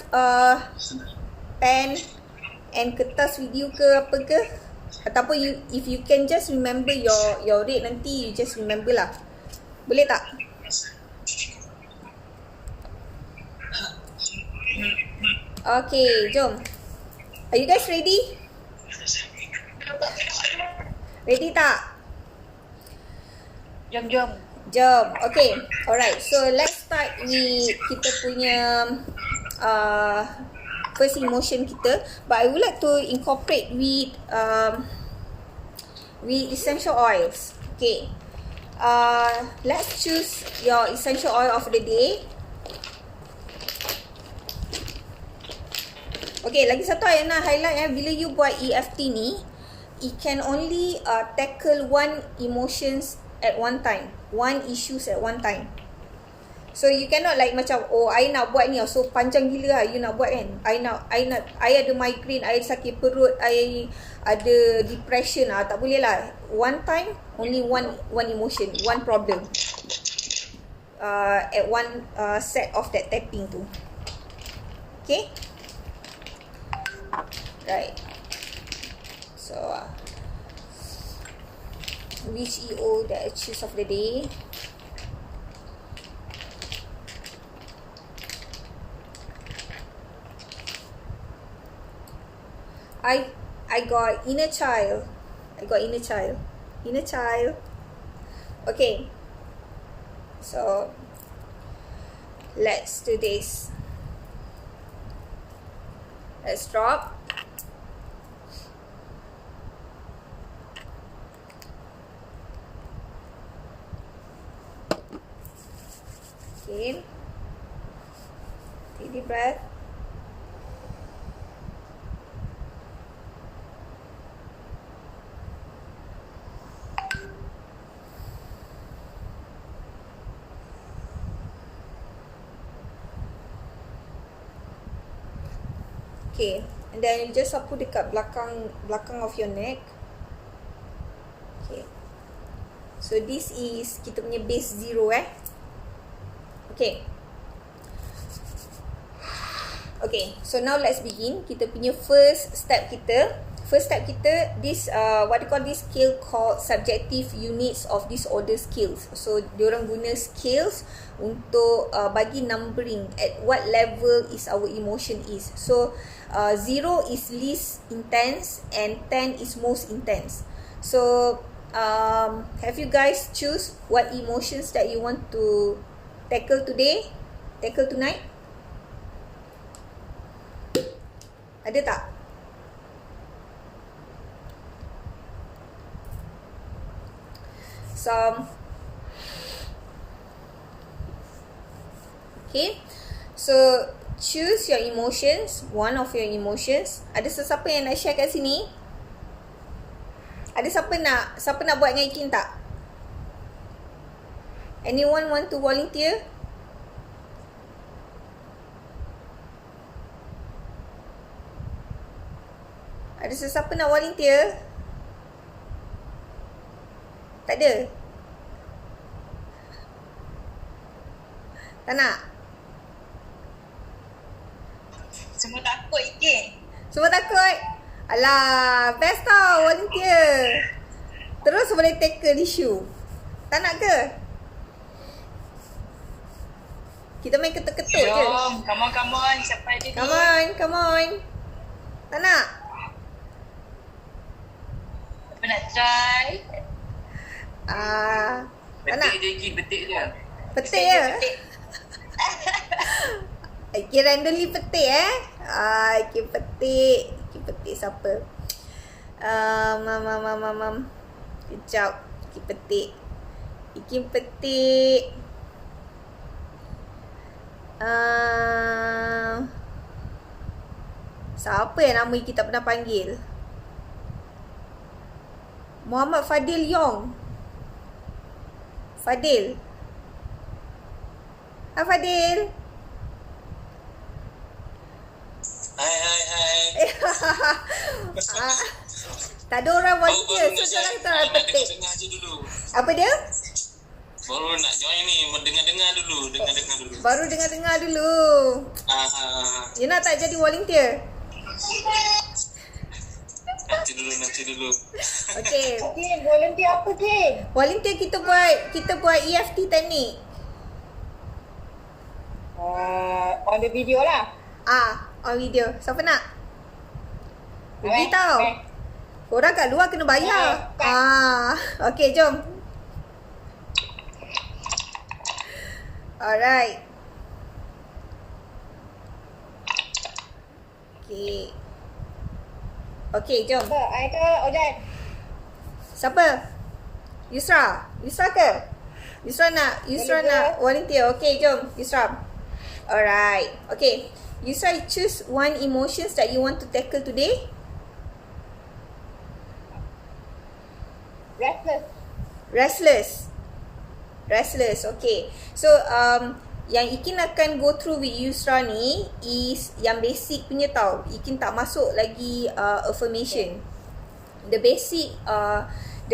pen and kertas video ke apa ke? Ataupun if you can just remember your rate nanti, you just remember lah. Boleh tak? Okay, jom. Are you guys ready? Ready tak? Jom. Jom. Okay. Alright. So let's start with kita punya first emotion kita. But I would like to incorporate with essential oils. Okay. Let's choose your essential oil of the day. Okay, lagi satu yang nak highlight bila you buat EFT ni, it can only tackle one emotions at one time, one issues at one time. So you cannot like macam, oh I nak buat ni, so panjang gila lah you nak buat kan. I ada migraine, I sakit perut, I ada depression tak boleh lah. One time, only one emotion, one problem at one set of that tapping tu. Okay, right. So which EO that I choose of the day? I got inner child. Inner child. Okay. So let's do this. Let's drop. Okay. Take deep breath. Okay, and then you just sapu dekat belakang of your neck. Okay. So this is kita punya base 0 Okay. Okay, so now let's begin. Kita punya first step kita, this what they call this scale called subjective units of disorder scales. So diorang guna scales untuk bagi numbering at what level is our emotion is. So 0 is least intense and 10 is most intense. So have you guys choose what emotions that you want to tackle tonight? Ada tak? some. Okay, so choose your emotions, one of your emotions. Ada sesiapa yang nak share kat sini? Ada siapa nak buat dengan Ikin tak? Anyone want to volunteer? Ada sesiapa nak volunteer? Tak ada? Tak nak? Semua takut Ikin. Semua takut? Alah, best tau volunteer. Terus boleh tackle isu. Tak nak ke? Kita main ketuk-ketuk je. Jom, come on. Siapa ada ni? Come on. Tak nak? Siapa nak try? Tak nak? Petik je Ikin, petik je. Petik je? Ikin randomly petik Ikin petik siapa? Kejap. Ikin petik. Siapa yang nama Ikin tak pernah panggil? Muhammad Fadil Yong. Fadil. Hai Fadil. Hai. Tak ada orang volunteer. So sekarang kita nak petik. Dengar je dulu. Apa dia? Baru nak join ni, dengar dulu. Baru dengar dulu. You nak tak jadi volunteer? Nanti dulu. Okay. Jin, volunteer apa Jin? Volunteer kita buat EFT teknik. On the video lah. On video. Siapa nak? Rugi tau. Korang kat luar kena bayar. Okay, jom. Alright. Okay, jom. Aika, Ojan. Siapa? Yusra ke? Yusra nak volunteer. Okay, jom Yusra. Alright. Okay, Yusra, choose one emotions that you want to tackle today. Restless. Okay. So yang Ikin akan go through with Yusra ni is yang basic punya tau. Ikin tak masuk lagi affirmation. The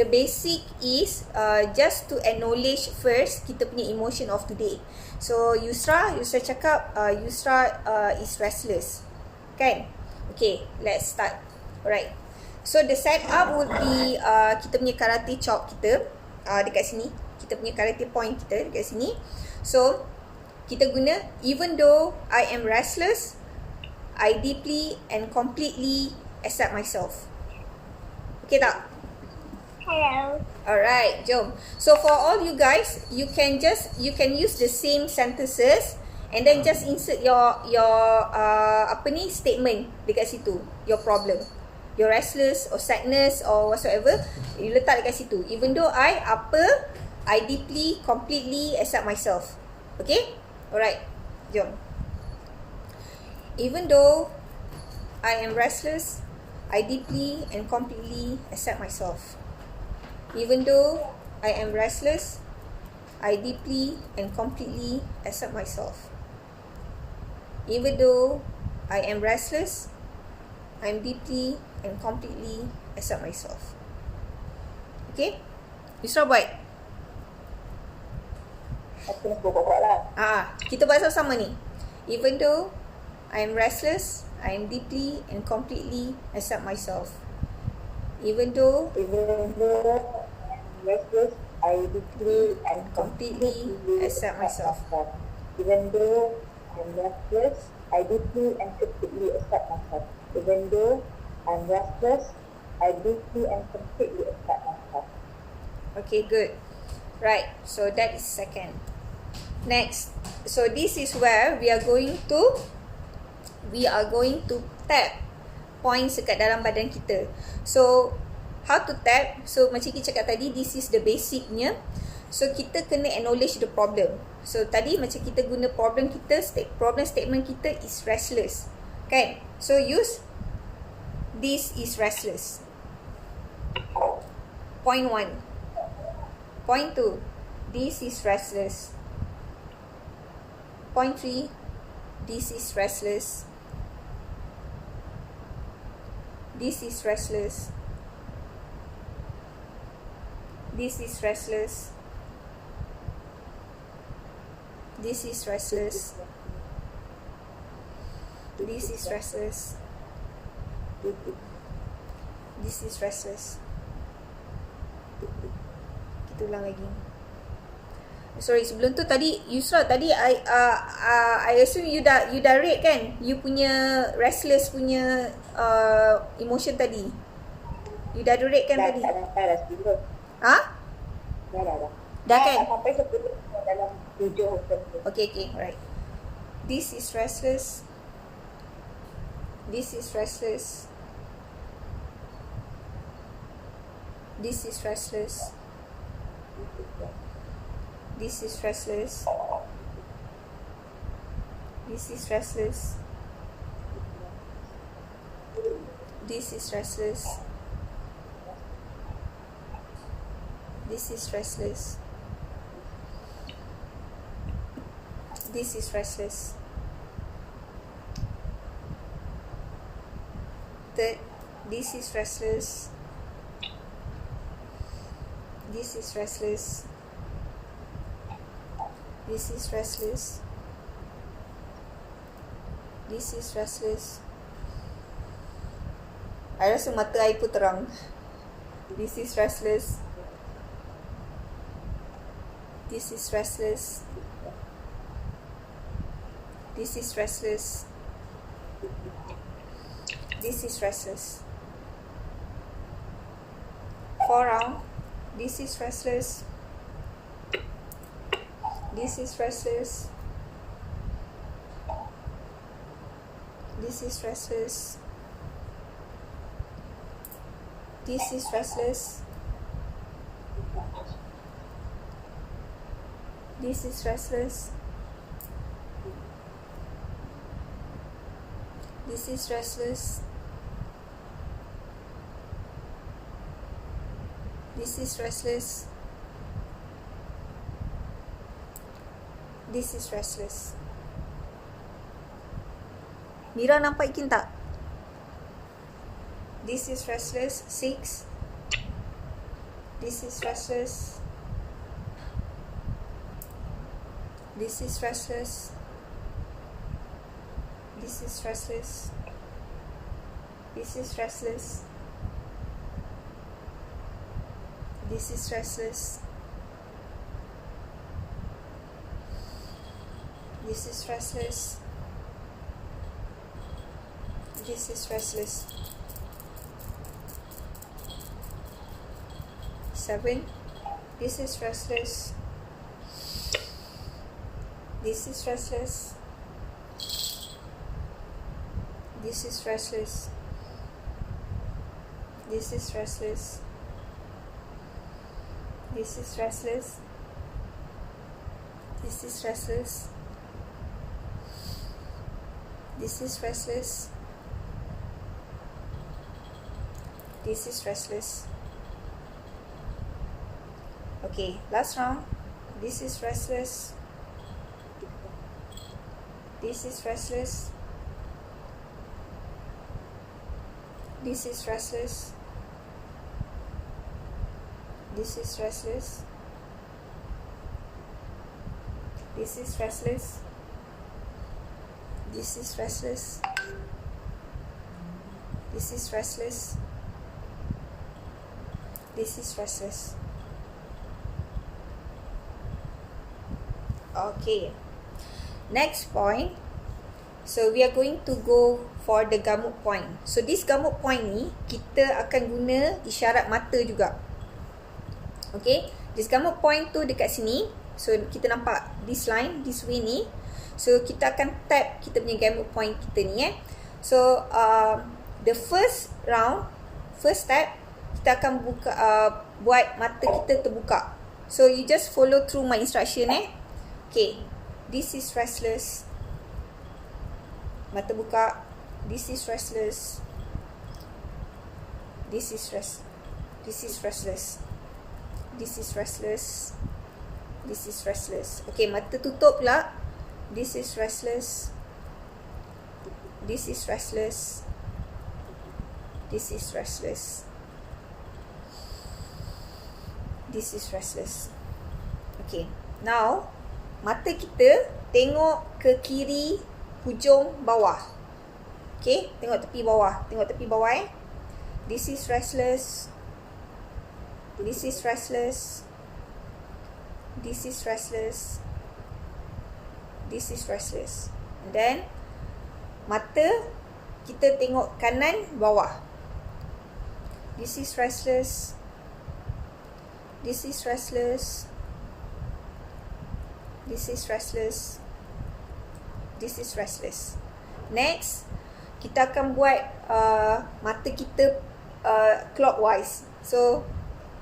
basic is just to acknowledge first kita punya emotion of today. So Yusra cakap Yusra is restless. Kan? Okay, let's start. Alright. So the setup would be kita punya karate chop kita dekat sini. Kita punya karate point kita dekat sini. So kita guna even though I am restless, I deeply and completely accept myself. Okay tak? Hello. Alright, jom. So for all you guys, you can use the same sentences and then just insert your statement dekat situ, your problem, your restless or sadness or whatsoever, you letak dekat situ. Even though I deeply completely accept myself. Okay? Alright, jom. Even though I am restless, I deeply and completely accept myself. Even though I am restless, I deeply and completely accept myself. Even though I am restless, I deeply and completely accept myself. Okay? Yusra buat. Aku nak buat lah. Kita buat sama-sama ni. Even though I am restless, I am deeply and completely accept myself. Even though I'm restless, I deeply and completely accept myself. Even though I'm restless, I deeply and completely accept myself. Even though I'm restless, I deeply and completely accept myself. Okay, good. Right, so that is second. Next, so this is where we are going to tap points dekat dalam badan kita. So how to tap. So macam kita cakap tadi, this is the basicnya. So kita kena acknowledge the problem. So tadi macam kita guna problem kita, problem statement kita is restless, kan? So use this is restless. Point 1. Point 2, this is restless. Point 3, this is restless. This is restless. This is restless. This is restless. This is restless. This is restless. Kita ulang lagi. Sorry, sebelum tu tadi Yusra, tadi I assume you dah rate kan you punya restless punya emotion tadi. You dah rate kan tadi? Dah. Ha? Dah kan? Sampai 10 dalam 7. Okay, alright. This is restless. This is restless. This is restless. This is restless. This is restless. This is restless. This is restless. This is restless. This is restless. This is restless. This is restless. This is restless. I rasa mata I pun terang. This is restless. This is restless. This is restless. This is restless. 4 round. This is restless. This is restless. This is restless. This is restless. This is restless. This is restless. This is restless. This is restless. Mira nampak ikin tak? This is restless. 6. This is restless. This is restless. This is restless. This is restless. This is restless. This is restless. This is restless. 7. This is restless. This is restless. This is restless. This is restless. This is restless. This is restless. This is restless. This is restless. Okay, last round. This is restless. This is restless. This is restless. This is restless. This is restless. This is restless. This is restless. This is restless. Okay. Next point. So we are going to go for the gamut point. So this gamut point ni kita akan guna isyarat mata juga. Okay. This gamut point tu dekat sini. So kita nampak this line, this way ni. So kita akan tap kita punya gamut point kita ni So the first round, first step, kita akan buka buat mata kita terbuka. So you just follow through my instruction Okay. This is restless. Mata buka. This is restless. This is restless. This is restless. This is restless. This is restless. Okay, mata tutup pula. This is restless. This is restless. This is restless. This is restless. Okay. Now, mata kita tengok ke kiri hujung bawah. Okay. Tengok tepi bawah. Tengok tepi bawah This is restless. This is restless. This is restless. This is restless. And then, mata kita tengok kanan bawah. This is restless. This is restless. This is restless. This is restless. Next, kita akan buat mata kita clockwise. So,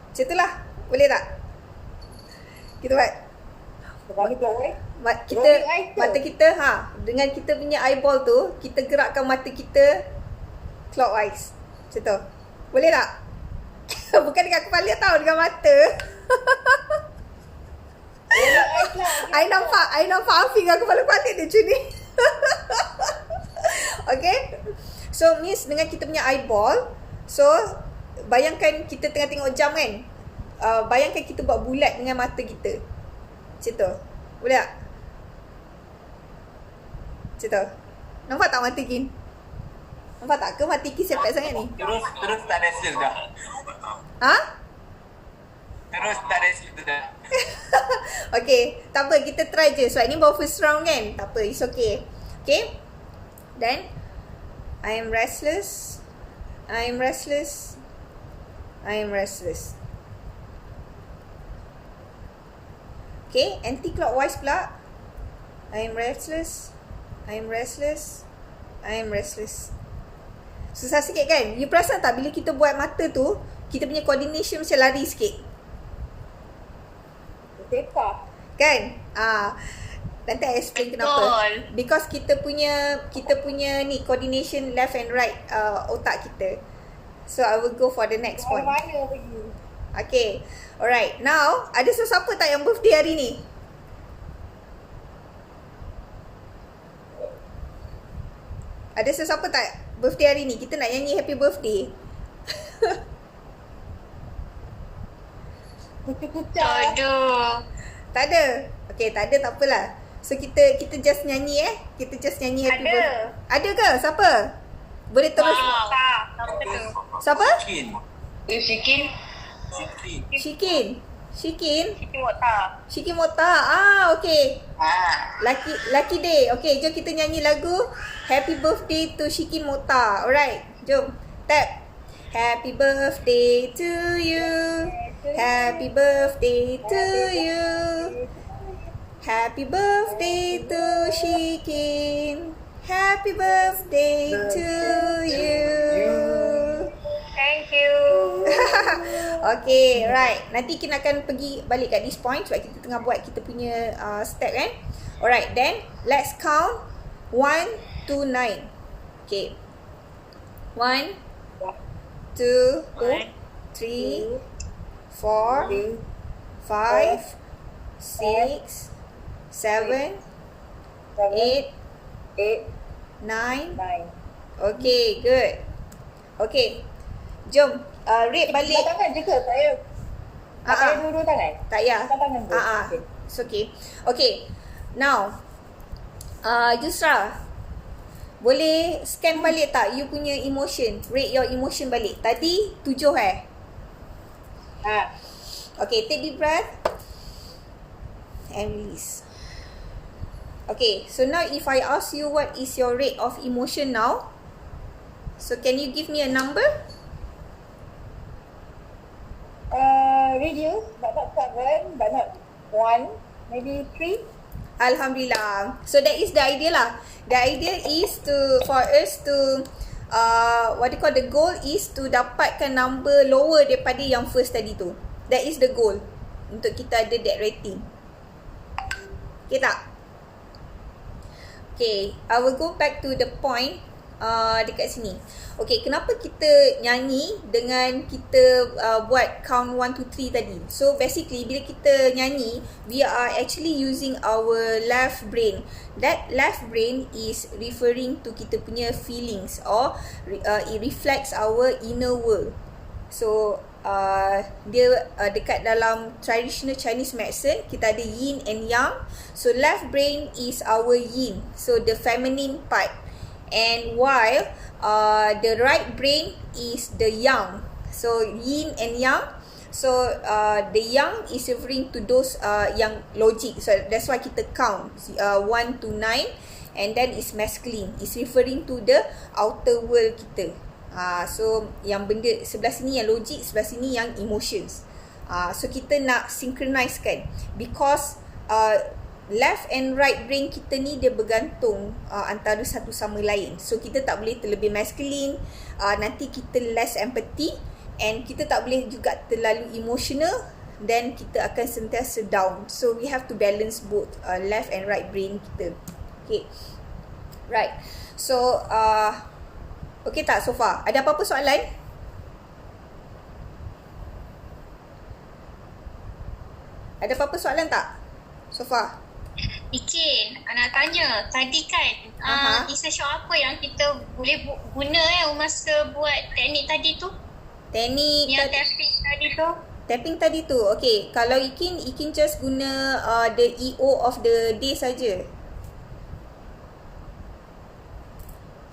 macam itulah. Boleh tak? Kita buat. Mata kita dengan kita punya eyeball tu, kita gerakkan mata kita clockwise. Macam tu. Boleh tak? Bukan dengan kepala tau, dengan mata. I nampak Afi dengan kepala balik dia macam ni. Okay. So means dengan kita punya eyeball. So bayangkan kita tengah tengok jam kan. Bayangkan kita buat bulat dengan mata kita. Macam tu. Boleh tak? Macam tu. Nampak tak mata Kin? Nampak tak ke mata Kin sepet sangat ni? Terus tak restless dah. Terus tak restless dah. Okay, tak apa, kita try je. Sebab ni baru first round kan. Tak apa, it's okay. Okay. Then I am restless. I am restless. I am restless. Okay, anti-clockwise pula. I am restless. I am restless. I am restless. Susah sikit kan? You perasan tak bila kita buat mata tu, kita punya coordination macam lari sikit. Sepak. Kan? Nanti I explain kenapa. Because kita punya ni coordination left and right otak kita. So I will go for the next point. Mana pergi? Okay. Alright. Now, ada sesiapa tak yang birthday hari ni? Ada sesiapa tak birthday hari ni? Kita nak nyanyi happy birthday. Aduh. Tak ada. Okay, tak ada, tak apalah. So kita just nyanyi Kita just nyanyi happy birthday. Ada ke? Siapa? Boleh terus. Tak. Siapa tu? Siapa? Shikin. Shikin. Shikin. Shikin Mota. Shikin Mota. Okay. Lucky day. Okay, jom kita nyanyi lagu Happy Birthday to Shikin Mota. Alright, jom. Tap. Happy birthday to you. Happy birthday to you. Happy birthday to Shikin. Happy birthday to you. Thank you. Okay, right. Nanti kita akan pergi balik kat this point sebab kita tengah buat kita punya step kan. Alright, then let's count 1 to 9. Okay. 1, 2, 3, 4, 5, 6, 7, 8, 9. Okay, good. Okay. Jom, rate balik. Dua tangan je ke? Saya pakai dua-dua tangan? Tak payah. Dua tangan je? Okay. It's okay. Okay. Now, Yusra, boleh scan balik tak you punya emotion? Rate your emotion balik. Tadi 7 Okay, take deep breath. And release. Okay, so now if I ask you what is your rate of emotion now? So can you give me a number? Reduce, but not 7, but not 1, maybe 3. Alhamdulillah. So that is the idea lah. The idea is for us to what you call, the goal is to dapatkan number lower daripada yang first tadi tu. That is the goal untuk kita ada that rating. Okay tak? Okay, I will go back to the point dekat sini. Okay, kenapa kita nyanyi dengan kita buat count 1, 2, 3 tadi? So basically bila kita nyanyi, we are actually using our left brain. That left brain is referring to kita punya feelings, or it reflects our inner world. So dia dekat dalam traditional Chinese medicine, kita ada yin and yang. So left brain is our yin, so the feminine part. And while the right brain is the yang, so yin and yang. So the yang is referring to those yang logic. So that's why kita count 1 to 9, and then is masculine, is referring to the outer world kita. So yang benda sebelah sini yang logik, sebelah sini yang emotions. So kita nak synchronize kan, because left and right brain kita ni dia bergantung antara satu sama lain. So kita tak boleh terlebih masculine, nanti kita less empathy, and kita tak boleh juga terlalu emotional, then kita akan sentiasa down. So we have to balance both left and right brain kita. Okay, right. So okay tak so far? Ada apa-apa soalan? Ada apa-apa soalan tak so far? Ikin, nak tanya tadi kan essential apa yang kita boleh guna masa buat teknik tadi tu? Teknik yang tapping tadi tu? Tapping tadi tu, okay. Kalau Ikin just guna the EO of the day saja.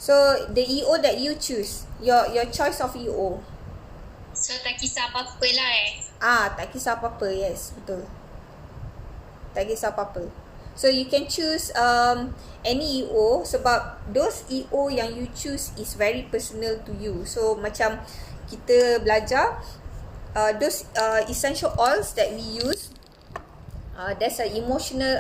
So the EO that you choose, your choice of EO. So tak kisah apa-apa lah tak kisah apa-apa, yes, betul. Tak kisah apa-apa. So you can choose any EO, sebab those EO yang you choose is very personal to you. So macam kita belajar those essential oils that we use, there's a emotional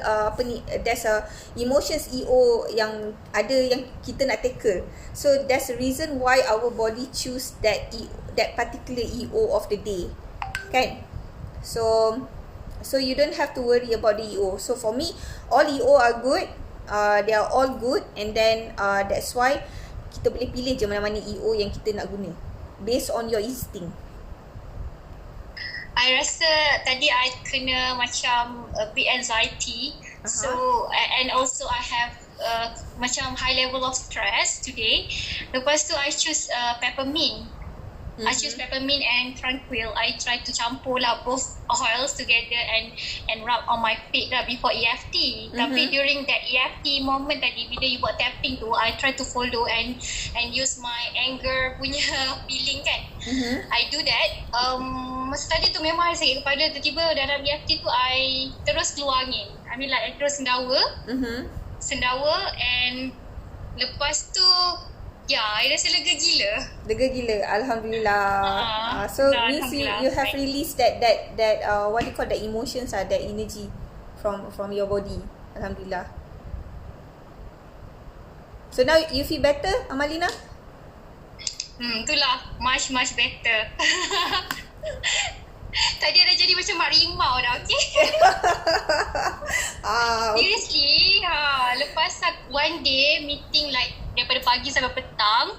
there's a emotions EO yang ada yang kita nak tackle. So that's the reason why our body choose that particular EO of the day, kan? So you don't have to worry about the EO. So for me, all EO are good. They are all good, and then that's why kita boleh pilih je mana-mana EO yang kita nak guna based on your instinct. I rasa tadi I kena macam a bit anxiety. So and also I have macam high level of stress today. Lepas tu I choose peppermint. I choose peppermint and tranquil. I try to campur lah both oils together and rub on my feet lah before EFT. Tapi during that EFT moment tadi, bila you buat tapping tu, I try to follow and use my anger punya feeling kan. I do that. Masa tadi tu memang I sakit kepala. Tiba-tiba dalam EFT tu I terus keluar angin. I mean like I terus sendawa and lepas tu I rasa lega gila. Lega gila, alhamdulillah. So means you have released that what you call the emotions, that energy from your body. Alhamdulillah. So now you feel better, Amalina? Itulah much better. Tadi ada jadi macam mak rimau dah, okay? Seriously, lepas one day meeting like daripada pagi sampai petang.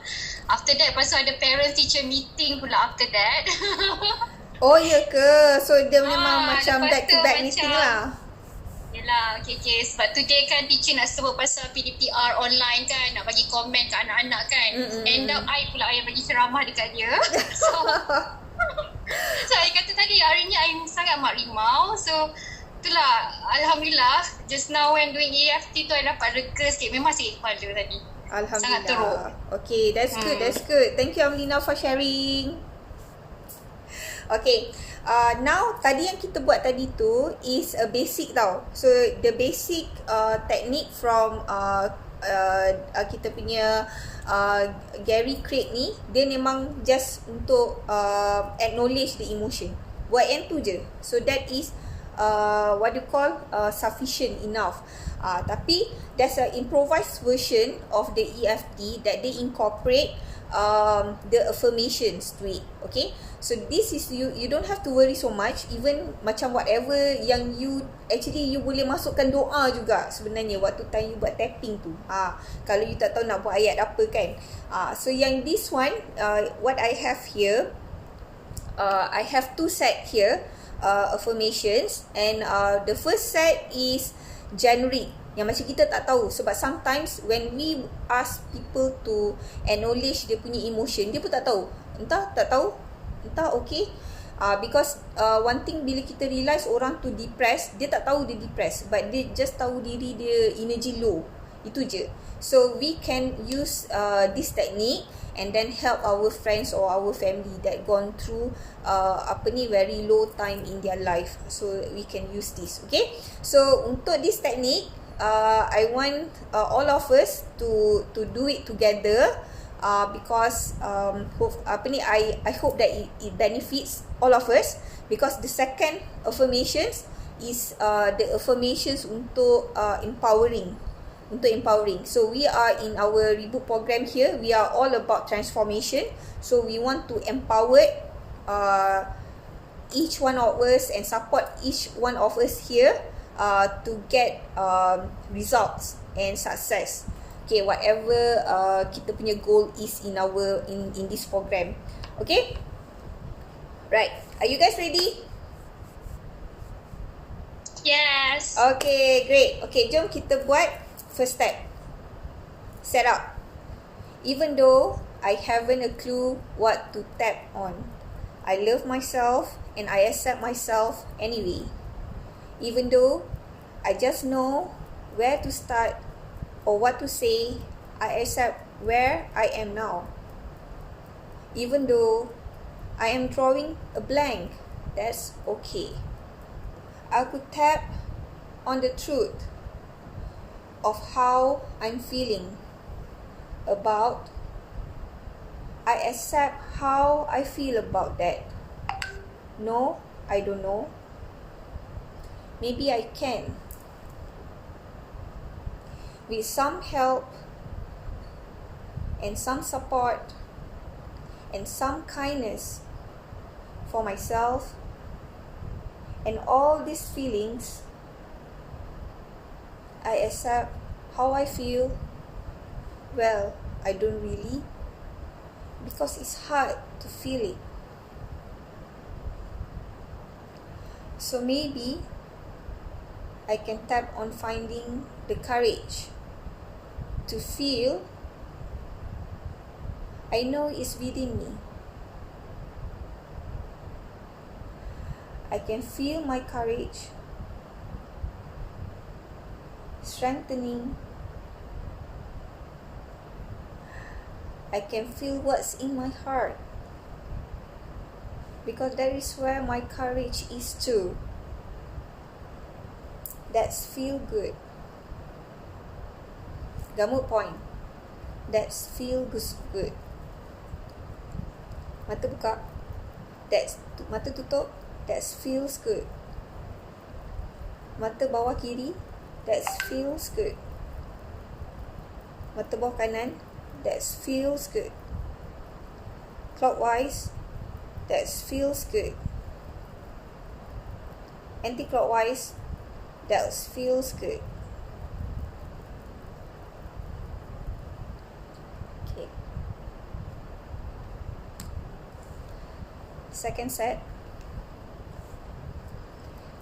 After that, lepas tu ada parents teacher meeting pula after that. Oh ya ke? So dia memang macam back to back meeting lah. Yelah, okay. Sebab today kan teacher nak sebut pasal PDPR online kan, nak bagi komen ke anak-anak kan. End up I pula yang bagi ceramah dekat dia. So I kata tadi hari ni I sangat mak rimau. So itulah, alhamdulillah just now when doing EFT tu I dapat reka sikit. Memang sakit kepala tadi. Alhamdulillah. Sangat teruk. Okay, that's good. Thank you Amalina for sharing. Okay, now tadi yang kita buat tadi tu is a basic tau. So the basic technique from kita punya Gary Craig ni, dia memang just untuk acknowledge the emotion. Buat yang tu je. So that is what you call sufficient enough. Tapi there's a improvised version of the EFT that they incorporate the affirmations to it. Okay, so this is you don't have to worry so much. Even macam whatever yang you actually you boleh masukkan doa juga sebenarnya waktu time you buat tapping tu. Kalau you tak tahu nak buat ayat apa kan. So yang this one what I have here, I have 2 set here, affirmations, and the first set is generic, yang macam kita tak tahu. Sebab sometimes when we ask people to acknowledge dia punya emotion, dia pun tak tahu. Entah tak tahu, entah okay. Because one thing bila kita realise orang tu depressed, dia tak tahu dia depressed, but dia just tahu diri dia energy low. Itu je. So we can use this technique and then help our friends or our family that gone through very low time in their life. So we can use this. Okay, so untuk this technique, I want all of us to do it together, because I hope that it benefits all of us, because the second affirmations is the affirmations untuk empowering. So we are in our reboot program here, we are all about transformation. So we want to empower each one of us and support each one of us here to get results and success. Okay, whatever kita punya goal is in this program. Okay, right, are you guys ready? Yes. Okay, great. Okay, jom kita buat first step. Set up. Even though I haven't a clue what to tap on, I love myself and I accept myself anyway. Even though I just know where to start or what to say, I accept where I am now. Even though I am drawing a blank, that's okay. I could tap on the truth of how I'm feeling about. I accept how I feel about that. No, I don't know. Maybe I can. With some help and some support and some kindness for myself and all these feelings, I accept how I feel. Well, I don't really, because it's hard to feel it. So maybe I can tap on finding the courage to feel. I know it's within me. I can feel my courage strengthening. I can feel what's in my heart, because that is where my courage is too. That's feel good. Gamut point. That's feel good. Mata buka. That's mata tutup. That's feels good. Mata bawah kiri. That feels good. Mata bawah kanan. That feels good. Clockwise. That feels good. Anti-clockwise. That feels good. Okay. Second set.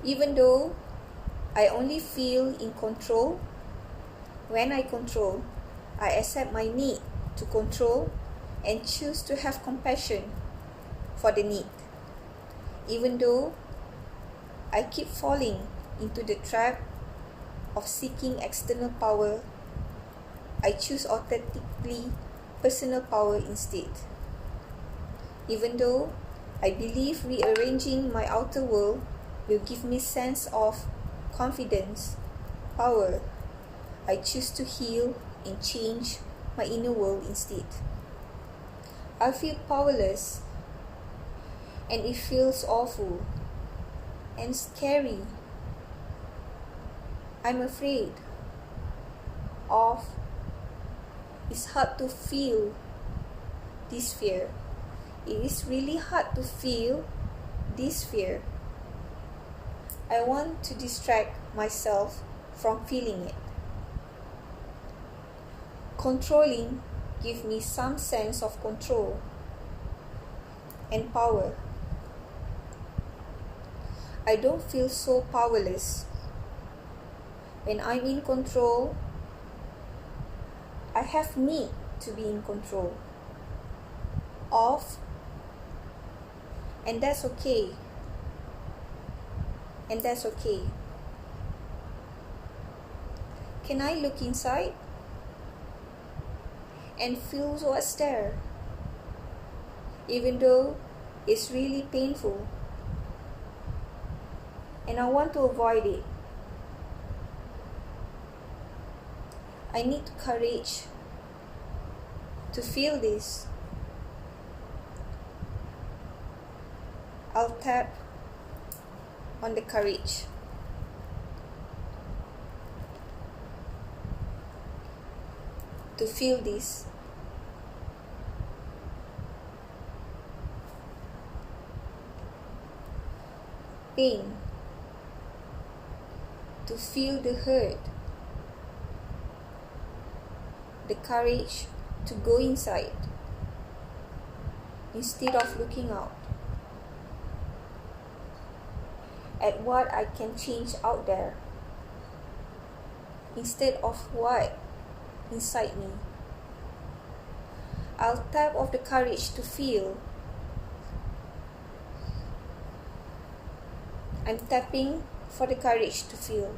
Even though I only feel in control when I control, I accept my need to control and choose to have compassion for the need. Even though I keep falling into the trap of seeking external power, I choose authentically personal power instead. Even though I believe rearranging my outer world will give me sense of confidence, power, I choose to heal and change my inner world instead. I feel powerless and it feels awful and scary. I'm afraid of. It's hard to feel this fear. It is really hard to feel this fear. I want to distract myself from feeling it. Controlling gives me some sense of control and power. I don't feel so powerless. When I'm in control, I have need to be in control of, and that's okay. And that's okay. Can I look inside and feel what's there, even though it's really painful and I want to avoid it? I need courage to feel this. I'll tap on the courage. To feel this. Pain. To feel the hurt. The courage to go inside instead of looking out at what I can change out there instead of what inside me. I'll tap off the courage to feel. I'm tapping for the courage to feel.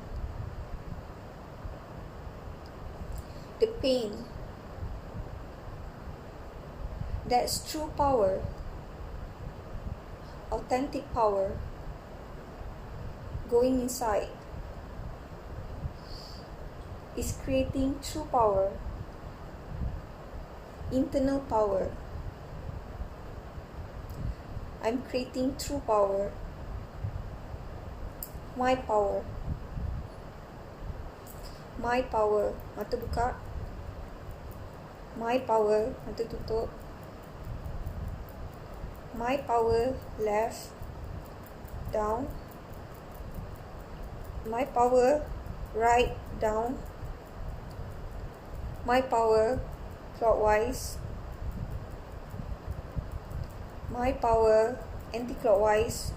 The pain. That's true power. Authentic power. Going inside is creating true power. Internal power. I'm creating true power. My power. My power. Mata buka. My power. Mata tutup. My power. Left. Down. My power. Right. Down. My power. Clockwise. My power. Anti-clockwise.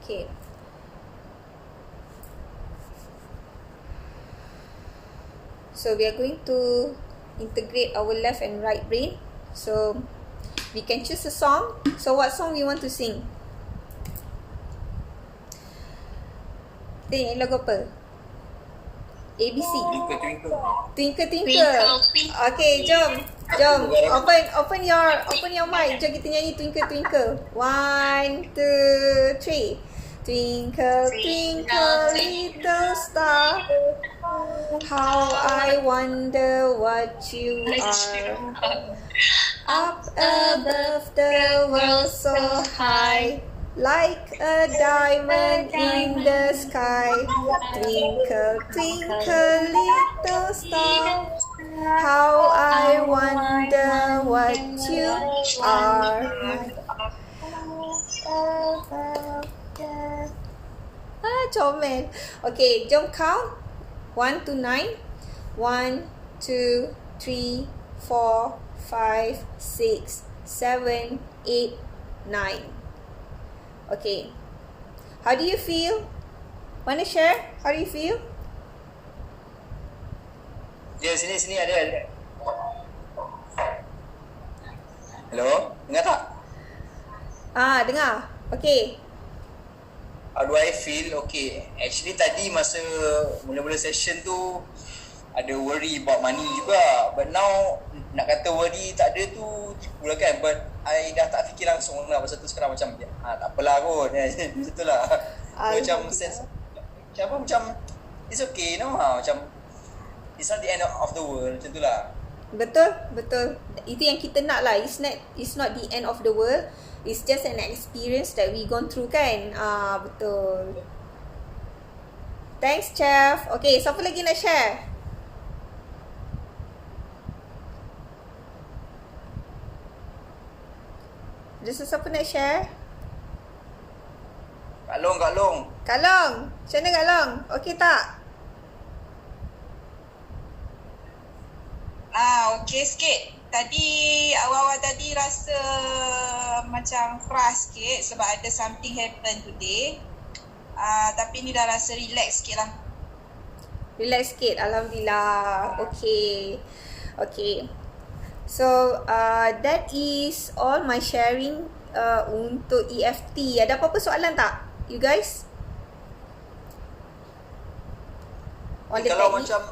Okay. So we are going to integrate our left and right brain. So we can choose a song. So what song we want to sing? Tengok lagu apa? ABC. Twinkle, twinkle. Twinkle, twinkle. Twinkle, twinkle. Okay, jom. Open your mic. Jom kita nyanyi Twinkle, Twinkle. 1, 2, 3. Twinkle, twinkle, little star, how I wonder what you are. Up above the world so high, like a diamond in the sky. Twinkle, twinkle, little star, how I wonder what you are. Comel. Okay, jom count 1 to 9. 1, 2, 3, 4, 5, 6, 7, 8, 9. Okay. How do you feel? Wanna share? How do you feel? Ya, sini ada. Hello, dengar tak? Dengar. Okay. How do I feel? Okay, actually tadi masa mula-mula session tu ada worry about money juga. But now nak kata worry tak ada tu tipu lah kan. But I dah tak fikir langsung lah. Pasal tu sekarang macam tak apalah kot. Macam tu lah. Macam sense macam it's okay macam it's not the end of the world. Macam tu lah. Betul. Itu yang kita nak lah. It's not the end of the world. It's just an experience that we gone through kan. Betul. Thanks, Chef. Okay, siapa lagi nak share? Ada sesiapa nak share? Kak Long. Macam mana Kak Long? Okey tak? Okey sikit. Tadi awal-awal tadi rasa macam frust sikit sebab ada something happen today. Tapi ni dah rasa relax sikit lah. Relax sikit, Alhamdulillah. Okay. So, that is all my sharing untuk EFT. Ada apa-apa soalan tak, you guys? Kalau macam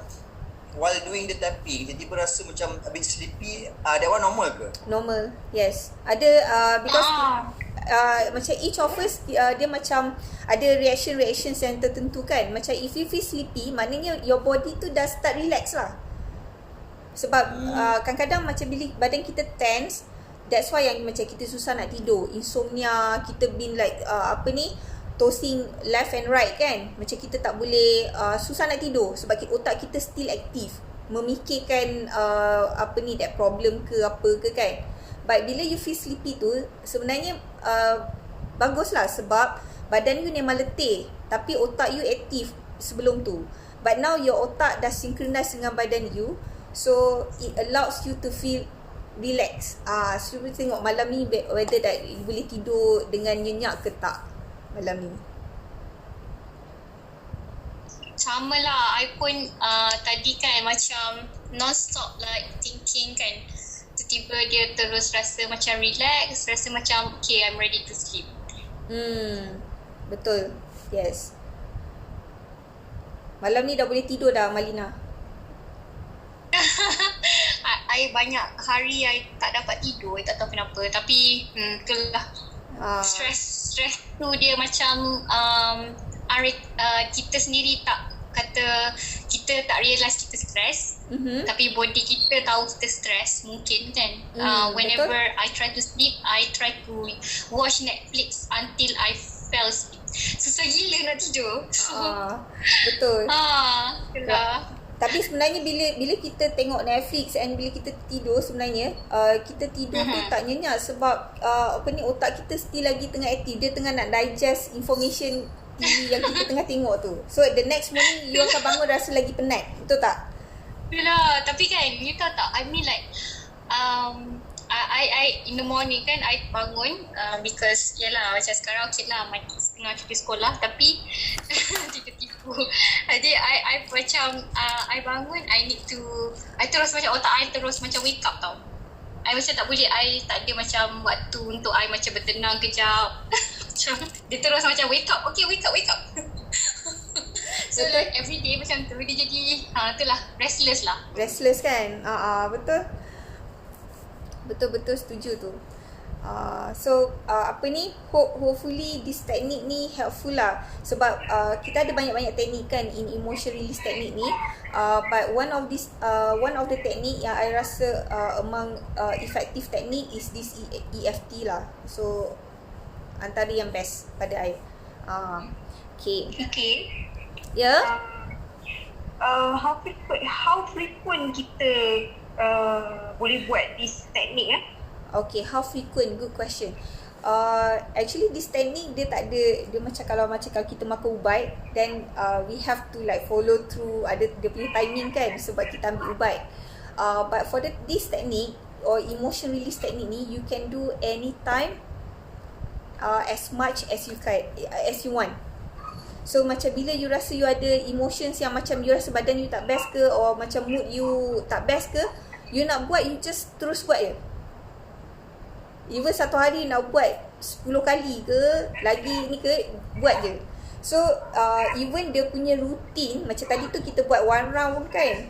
while doing the tapping, tiba-tiba rasa macam a bit sleepy, that one normal ke? Normal, yes. Ada, because macam each of us, dia macam ada reactions yang tertentu kan. Macam if you feel sleepy, maknanya your body tu dah start relax lah. Sebab kadang-kadang macam bila badan kita tense, that's why yang macam kita susah nak tidur. Insomnia, kita been like tossing left and right kan. Macam kita tak boleh, susah nak tidur sebab otak kita still aktif memikirkan that problem ke apa ke kan. But bila you feel sleepy tu, sebenarnya baguslah sebab badan you memang letih tapi otak you aktif sebelum tu. But now your otak dah synchronize dengan badan you, so it allows you to feel relax. So you tengok malam ni whether that you boleh tidur dengan nyenyak ke tak malam ni. Sama lah, I pun tadi kan macam non-stop like thinking kan. Tiba-tiba dia terus rasa macam relax, rasa macam okay, I'm ready to sleep. Betul, yes. Malam ni dah boleh tidur dah, Malina? I banyak hari I tak dapat tidur, I tak tahu kenapa. Tapi itulah, stress tu dia macam kita sendiri tak kata, kita tak realise kita stress, tapi body kita tahu kita stress mungkin kan. Whenever betul? I try to sleep, I try to watch Netflix until I fell asleep. Susah gila nak tidur. Betul. Itulah. Tapi sebenarnya bila kita tengok Netflix and bila kita tidur, sebenarnya kita tidur tu tak nyenyak sebab otak kita still lagi tengah aktif. Dia tengah nak digest information TV yang kita tengah tengok tu. So the next morning you akan bangun rasa lagi penat. Betul tak? Yelah, tapi kan you tahu tak, I mean like I in the morning kan I bangun because yalah macam sekarang okay lah tengah cuti sekolah tapi tiba-tiba jadi I macam I bangun I terus macam otak I terus macam wake up tau. I macam tak boleh, I tak ada macam waktu untuk I macam bertenang kejap. Macam dia terus macam wake up, okay wake up. So like every day macam tu dia jadi itulah restless lah. Restless kan? Betul setuju tu. Hopefully this technique ni helpful lah sebab kita ada banyak-banyak teknik kan in emotion release technique ni, but one of the technique yang I rasa among effective technique is this EFT lah. So antara yang best pada I. Okay. Yeah. How frequent kita boleh buat this technique Okay, how frequent? Good question. Actually this technique dia tak ada, dia macam kalau kita makan ubat, then we have to like follow through, ada dia punya timing kan sebab kita ambil ubat. But for this technique or emotion release technique ni, you can do anytime, as much as you want. So macam bila you rasa you ada emotions yang macam you rasa badan you tak best ke, or macam mood you tak best ke, you nak buat, you just terus buat je. Even satu hari nak buat 10 kali ke, lagi ni ke, buat je. So even dia punya routine, macam tadi tu kita buat one round kan,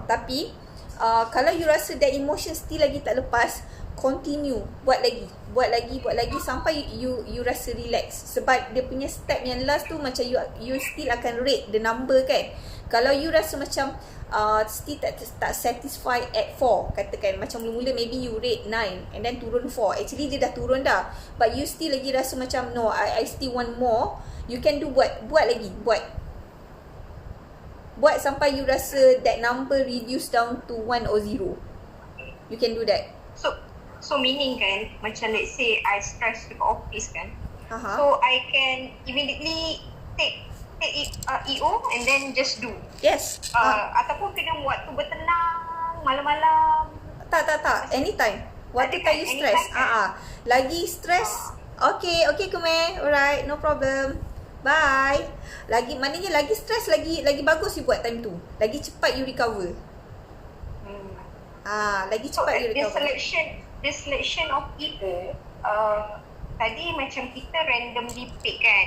tapi kalau you rasa that emotion still lagi tak lepas, continue, buat lagi sampai you rasa relax. Sebab dia punya step yang last tu macam you still akan rate the number kan. Kalau you rasa macam still tak satisfied at 4, katakan macam mula-mula maybe you rate 9 and then turun 4, actually dia dah turun dah, but you still lagi rasa macam no, I still want more, you can do buat sampai you rasa that number reduce down to 1 or 0. You can do that. So meaning kan, macam let's say I stress dekat office kan, so I can immediately take EO and then just do. Yes. Ataupun kena waktu bertenang malam-malam. Tak, anytime. Waktu you stress. Lagi stress. Okay Kume. Alright, no problem. Bye. Maknanya lagi stress, lagi bagus you buat time tu. Lagi cepat you recover. Lagi cepat you recover. The selection of EO, tadi macam kita randomly pick kan.